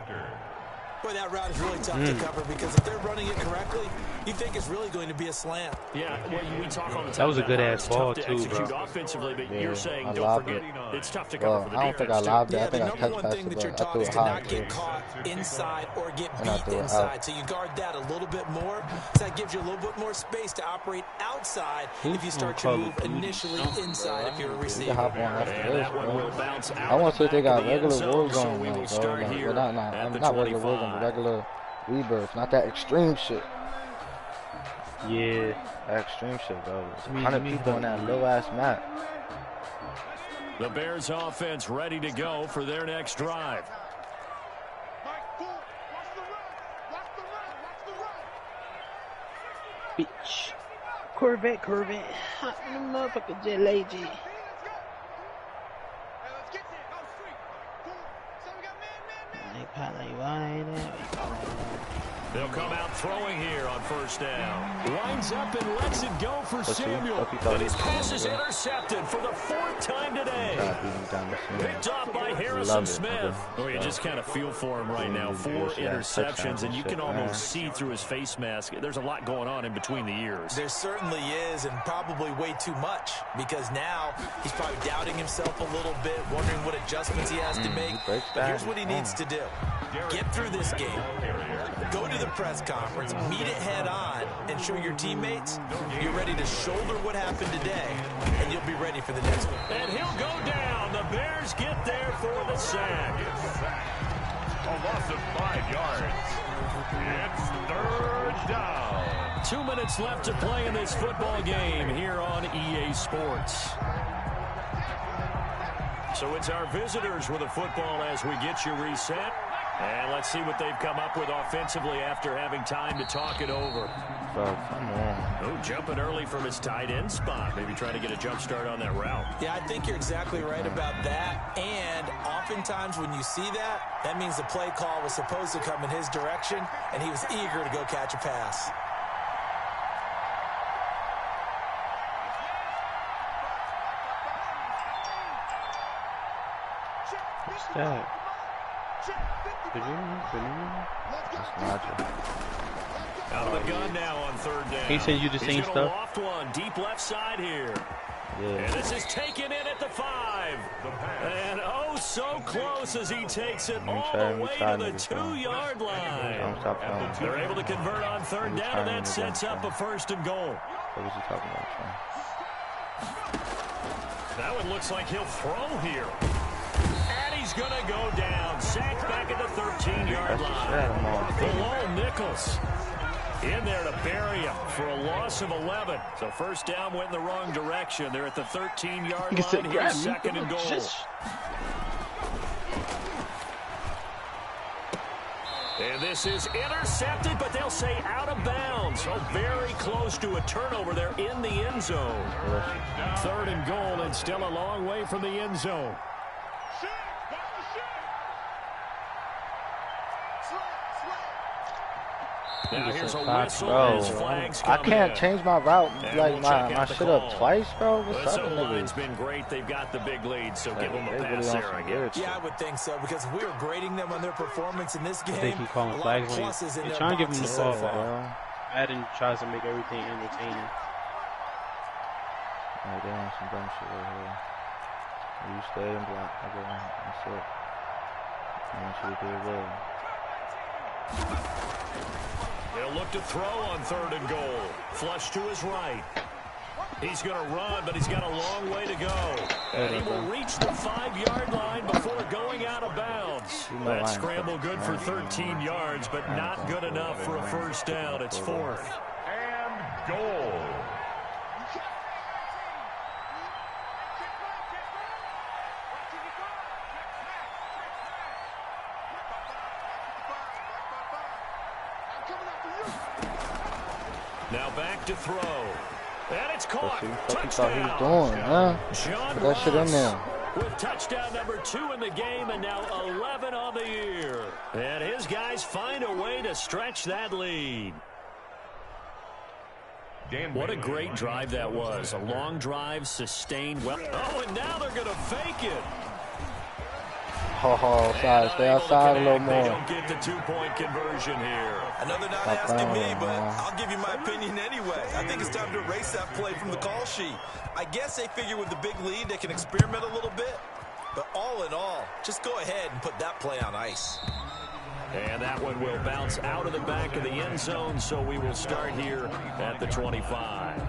Boy, that route is really tough to cover because if they're running it correctly, you think it's really going to be a slam. Yeah, well, we talk all the time. That was a good-ass ball, too, execute bro. offensively, but Yeah, you're saying I don't forget it. it's tough to cover for the I don't think I defense, lobbed too. it. I Yeah, think the I number touched one past thing it, that you're but I taught threw is it to high. not get caught inside or get And I beat threw it inside. out. So you guard that a little bit more. So that gives you a little bit more space to operate outside if you start to move initially inside if you're a You receiver. can hop on after And this, that one will bro. bounce out I want to see if they the back got of the end regular zone, so Warzone, we will bro. start Like, here well, at the not regular 25. Warzone, but regular rebirth. Not that extreme shit. Yeah. That extreme shit, bro. 100 people on that little ass map. The Bears offense ready to go for their next drive. Bitch. Corvette. Hot in the motherfucking jet lazy. They'll come out throwing here on first down. Lines up and lets it go for Samuel. And his pass is intercepted for the 4th time today. Picked off by Harrison Smith. Oh, you just kind of feel for him right now. 4 interceptions, and you can almost see through his face mask. There's a lot going on in between the ears. There certainly is, and probably way too much, because now he's probably doubting himself a little bit, wondering what adjustments he has to make. But here's what he needs to do. Get through this game. Go to the press conference, meet it head on, and show your teammates you're ready to shoulder what happened today, and you'll be ready for the next one. And he'll go down. The Bears get there for the sack. A loss of 5 yards. It's 3rd down. 2 minutes left to play in this football game here on EA Sports. So it's our visitors with the football as we get you reset. And let's see what they've come up with offensively after having time to talk it over. Bro, come on. Oh, jumping early from his tight end spot. Maybe trying to get a jump start on that route. Yeah, I think you're exactly right about that. And oftentimes when you see that, that means the play call was supposed to come in his direction, and he was eager to go catch a pass. What's that? Out of the gun now on 3rd down. He sent you the same stuff. Loft one, deep left side here. Yeah. And this is taken in at the 5. And oh, so close as he takes it all the way to the 2-yard line. They're able to convert on 3rd down, and that sets up a 1st and goal. What was he talking about, Sean? That one looks like he'll throw here. And he's going to go down. Sacked back at the 13-yard line. Below Nichols in there to bury him for a loss of 11. So 1st down went in the wrong direction. They're at the 13-yard line. Here's 2nd and goal. And this is intercepted, but they'll say out of bounds. So very close to a turnover there in the end zone. 3rd and goal, and still a long way from the end zone. Now here's a whistle. Bro, I can't change my route, like my shit up twice, bro. What's up, line's been great. They've got the big lead, so give them a pass there, I guess. Yeah, I would think so, because if we were grading them on their performance in this game, I think he calling flags when he's trying to give him the ball. Madden tries to make everything entertaining. Alright, they on some dumb shit right here. You stay and block. Okay, that's it. I want you to do it well. They'll look to throw on 3rd and goal. Flush to his right. He's going to run, but he's got a long way to go. And he will reach the 5-yard line before going out of bounds. That scramble good for 13 yards, but not good enough for a 1st down. It's 4th. And goal. Now back to throw. And it's caught. What he thought he was doing, huh? Put that shit in there. With touchdown number 2 in the game, and now 11 on the year. And his guys find a way to stretch that lead. What a great drive that was. A long drive, sustained well. Oh, and now they're going to fake it. Oh, sorry. Stay outside a little more. They don't get the two-point conversion here. I know they're not asking me, but I'll give you my opinion anyway. I think it's time to erase that play from the call sheet. I guess they figure with the big lead they can experiment a little bit. But all in all, just go ahead and put that play on ice. And that one will bounce out of the back of the end zone, so we will start here at the 25.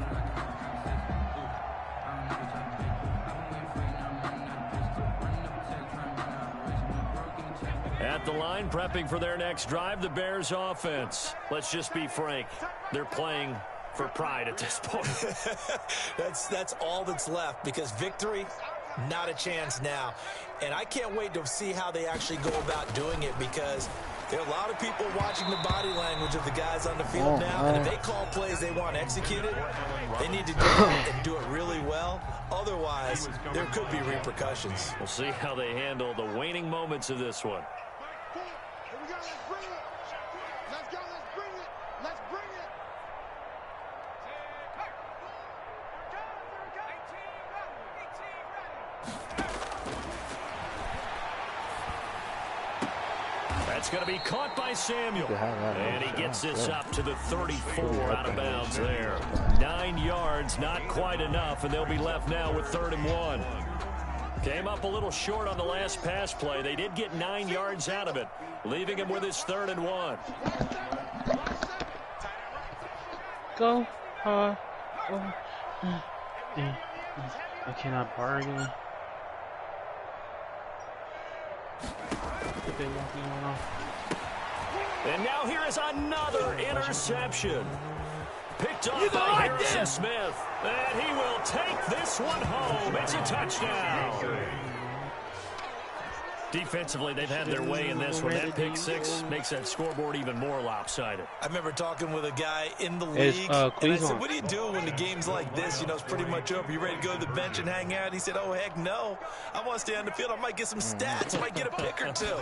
At the line, prepping for their next drive, the Bears offense. Let's just be frank, they're playing for pride at this point. That's all that's left, because victory, not a chance now. And I can't wait to see how they actually go about doing it, because there are a lot of people watching the body language of the guys on the field now, and if they call plays they want executed, they need to do it and do it really well. Otherwise, there could be repercussions. We'll see how they handle the waning moments of this one. That's going to be caught by Samuel. And he gets this up to the 34 out of bounds there. 9 yards, not quite enough, and they'll be left now with 3rd and 1. Came up a little short on the last pass play. They did get 9 yards out of it, leaving him with his 3rd and 1. Go. I cannot bargain. And now here is another interception. Picked off by Harrison Smith. And he will take this one home. It's a touchdown. Defensively, they've had their way in this one. That pick six makes that scoreboard even more lopsided. I remember talking with a guy in the league, and I said, what do you do when the game's like this? You know, it's pretty much over. You ready to go to the bench and hang out? He said, oh, heck no. I want to stay on the field. I might get some stats. I might get a pick or two.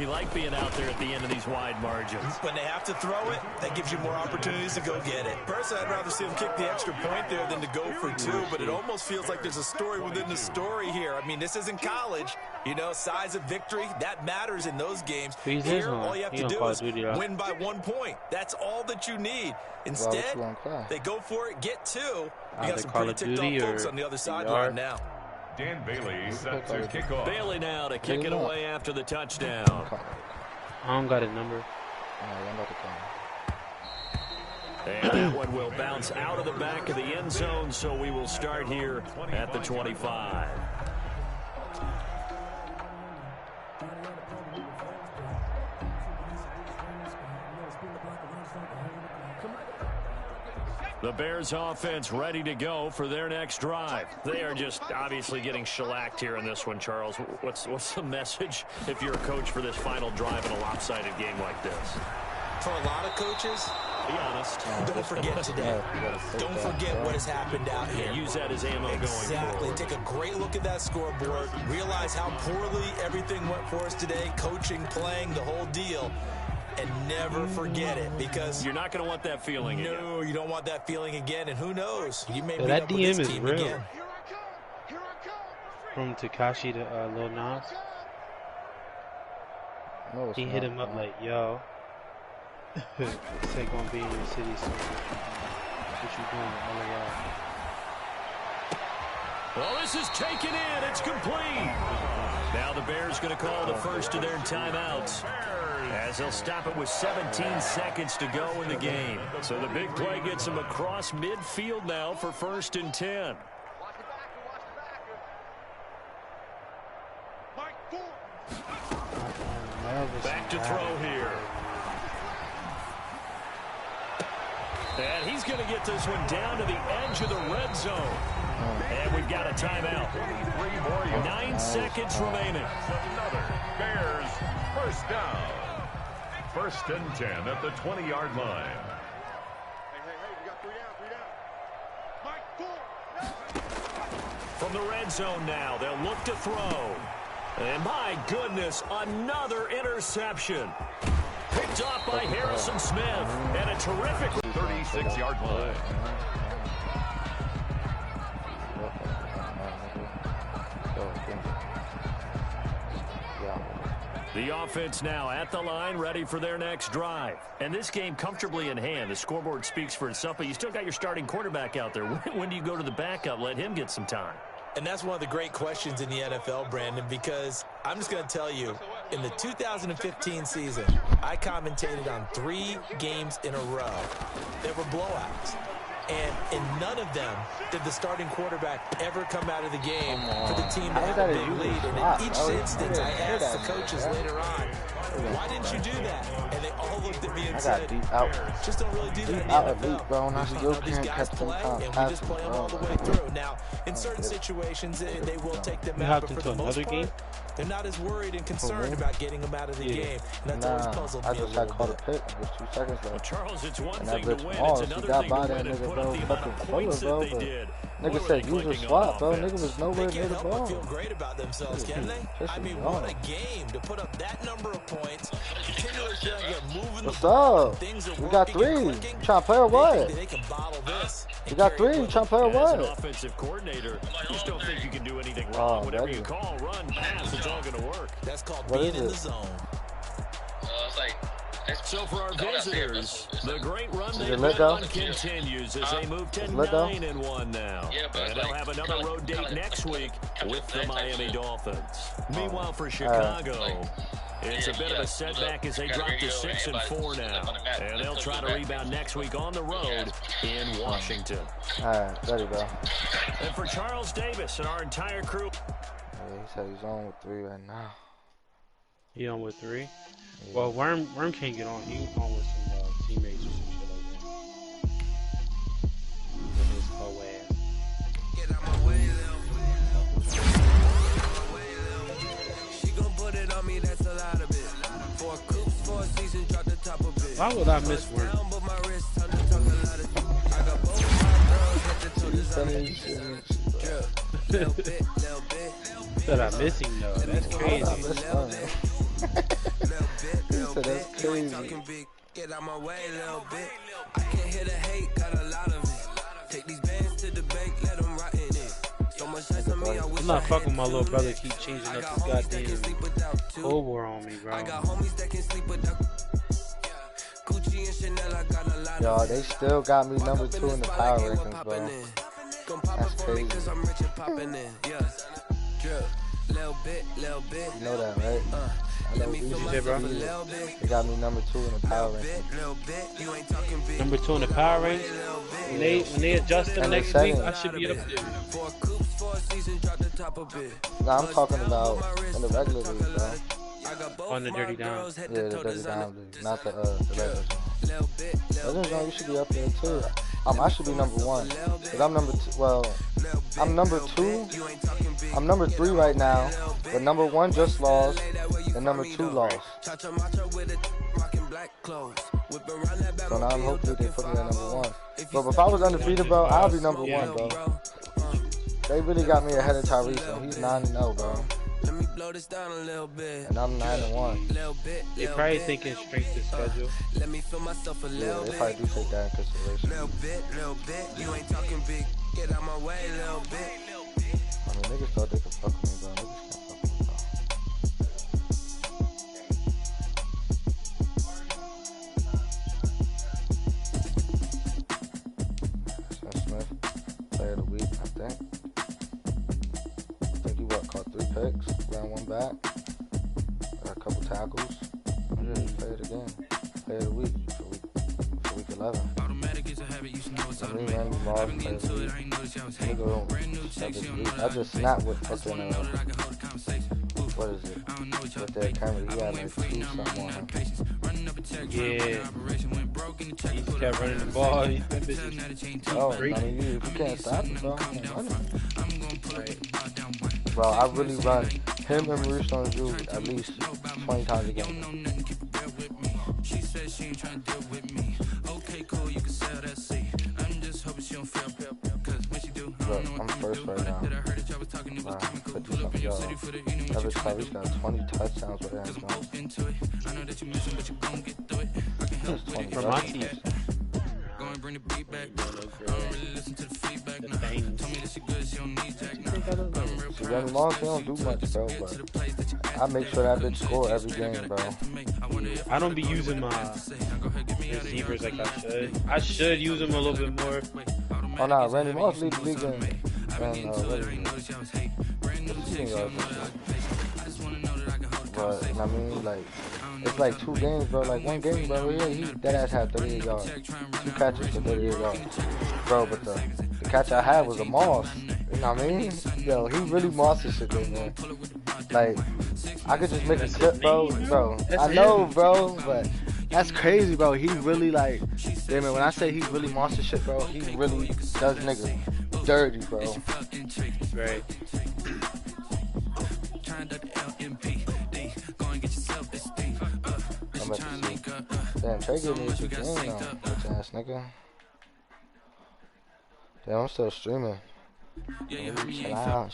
You like being out there at the end of these wide margins. When they have to throw it, that gives you more opportunities to go get it. Personally, I'd rather see them kick the extra point there than to go for two, but it almost feels like there's a story within the story here. I mean, this isn't college. You know, size of victory, that matters in those games. Here, all you have to do is win by 1 point. That's all that you need. Instead, they go for it, get two. You got some pretty ticked off folks on the other sideline now. Dan Bailey set to kick off. Bailey now to kick it away after the touchdown. I don't got a number. And that one will bounce out of the back of the end zone, so we will start here at the 25. The Bears offense ready to go for their next drive. They are just obviously getting shellacked here in this one, Charles. What's the message if you're a coach for this final drive in a lopsided game like this? For a lot of coaches, be honest, don't forget today. Don't forget what has happened out here. Use that as ammo going forward. Exactly. Take a great look at that scoreboard. Realize how poorly everything went for us today. Coaching, playing, the whole deal. And never forget it, because you're not going to want that feeling again. No, you don't want that feeling again. And who knows? You may meet that up with DM this is team real. again. From Tekashi to Lil Nas. No, he hit him up like, yo, it's like gonna be in your city soon. What you doing? Well, this is taken in. It's complete. Now the Bears going to call the first of their timeouts, as they'll stop it with 17 seconds to go in the game. So the big play gets them across midfield now for 1st and 10. Back to throw here. And he's going to get this one down to the edge of the red zone. And we've got a timeout. 9 seconds remaining. Another Bears first down. 1st and 10 at the 20-yard line. We got 3 down. From the red zone now, they'll look to throw. And my goodness, another interception. Picked off by Harrison Smith. And a terrific 36-yard line. The offense now at the line, ready for their next drive. And this game comfortably in hand. The scoreboard speaks for itself, but you still got your starting quarterback out there. When do you go to the backup, let him get some time? And that's one of the great questions in the NFL, Brandon, because I'm just going to tell you, in the 2015 season, I commentated on 3 games in a row that were blowouts. And in none of them did the starting quarterback ever come out of the game for the team to have a big lead. And in each instance, I asked the coaches later on, why didn't you do that? And they all looked at me and said, just don't really do that in the NFL. Bro, These guys play, and we just play them all the way through. Now, in certain situations, they will take them out, but for the most part, they're not as worried and concerned about getting them out of the game. And that's always puzzled me a little bit. Caught a pick with 2 seconds left. Well, Charles, it's one And thing that to bitch win. Mars, It's he another got thing by to that win and nigga, put bro. up the amount Fucking of color, points bro. that they did. Nigga said use a swap, bro. Nigga was nowhere They near can't the help but ball. feel great about themselves, can they? I mean, what a game to put up that number of points. Continually feel like they're moving What's the ball. up? Things are We got working and 3. clicking. You trying to play or what? They can bottle this. We got 3. You trying to play or As an what? offensive coordinator, you just don't think you can do anything wrong. Whatever buddy. you call, run, pass, it's all going to work. That's called What being is in it? the zone. It's like, So for our visitors, the great run Is they it lit, run though? on continues as they move to It's lit, though? 9-1 now. Yeah, but And it's they'll like have another kinda- road date kinda- next week kinda with the that type Miami shit. Dolphins. Meanwhile, for Chicago, it's a bit of a setback as they drop to 6-4 now. And they'll try to rebound next week on the road in Washington. Alright, ready, bro. And for Charles Davis and our entire crew. Yeah, he said he's on with 3 right now. He on with 3? Well, Worm can't get on. He on with some teammates or some shit like that. With his whole ass. Get out my way, she gon' put it on me, that's a lot of it. 4 coops, 4 seasons, drop the top of it. Why would I miss Worm? But my wrist, time to talk a lot of I got both my girls, head to toe designer. Little bit. Said I miss him though. That's crazy. That's crazy. Get out my way a little bit. I can't hear the hate, got a lot of it. Take these bands to the bank, let them rot in it. So much ice on me, I wish I'm not I fucking had with my little two brother. legs. Keep changing I up got this homies that can goddamn sleep without two. Cold War on me, bro. I got homies that can sleep without Gucci and Chanel, I got a lot Y'all, of they still got me number 2 in the power rankings, bro. That's crazy. Cause I'm rich and popping in. Yeah. Drip. Little bit. You know that, right? Let me feel say, bro? myself a little bit. They got me number 2 in the power rankings. Little bit. You ain't talking big. Number 2 in the power range. When they adjust them And next the week, second. I should be up there. 4 coops, 4 seasons, drop the top of it. Nah, I'm talking about in the regular league, bro. I got both On the my dirty down. girls, head Yeah, to the toe dirty designer. down league, not the regular zone. Little bit. Regular zone, you should be up there too. I should be number 1. Cause I'm number 2. Well, I'm number 2. I'm number 3 right now. But number 1 just lost, and number 2 lost. So now I'm hopefully they put me at number 1. But if I was undefeated, bro, I'll be number 1, bro. They really got me ahead of Tyrese, and he's 9-0, bro. Let me blow this down a little bit. And I'm 9-1. They probably thinking strength to schedule. Let me feel myself a Yeah, little they bit. probably do take that in consideration. Little bit. You ain't talking big. Get out my way, little bit. I mean, niggas thought they could fuck with me, bro. Niggas can't fuck with me, bro. Sam Smith, player of the week, I think. I think he caught 3 picks, ran 1 back, got a couple tackles. Yeah, he played again. Player of the week for week 11. Automatic is a habit, you should know it's I mean, automatic. Randy Moss, I've been player getting of the to it, week. I ain't noticed y'all was hating. Nigga, Brand new chick, she don't know that I just snapped with I just wanna fucking, know that I can hold a conversation. Oof. what is it? I don't know what y'all With their think. camera, he I've had been like waiting for 2 you, now I'm something running on out him. of patience. Running up a check, trying to run an operation. Went broke in the check, He put kept up running the right ball. on That the bitch tell is now the chain Oh, too. I mean, you can't stop it, bro. Calm down, I'm I'm gonna pull up with the bar down one. Bro, I really run him and Maurice Jones-Drew at least 20 times a You don't game. know nothing, keep it real with me. She said she ain't trying to deal with me. Okay, cool, you can sell that seat. I'm just hoping she don't feel cause when she do, I Look, don't know I'm what to first do. right now. That I heard that y'all was talking, it was Wow, coming cool. 50 Pull up in your something city for the, yards. you know what Ever you trying to Tyrese do. got 20 touchdowns with Aaron Cause I'm Jones. open to it. I know that you missing, but you gon' get through it. I can help with it. From my team. Go and bring the beat back. I don't really listen to the feedback. Nah. Told me that she good, she don't need Jack. Nah. See, Remy Moss, he don't do much, bro, but I make sure that bitch score every game, bro. I don't be using my receivers like I should. I should use them a little bit more. Oh, nah, Randy Moss lead the league in. But, I mean, like, it's like 2 games, bro. Like, 1 game, bro. Yeah, he dead ass had 38 yards. 2 catches for 38 yards. Bro, but the catch I had was a Moss. You know what I mean? Yo, he really Moss this shit, man. Like, I could just make a clip, bro. I know, bro, but that's crazy, bro. He really, like, yeah, man, when I say he really monster shit, bro, he really does niggas dirty, bro. Right. I'm about to see. Damn, Trey gave me a good game now, bitch ass nigga. Damn, I'm still streaming. Chill out,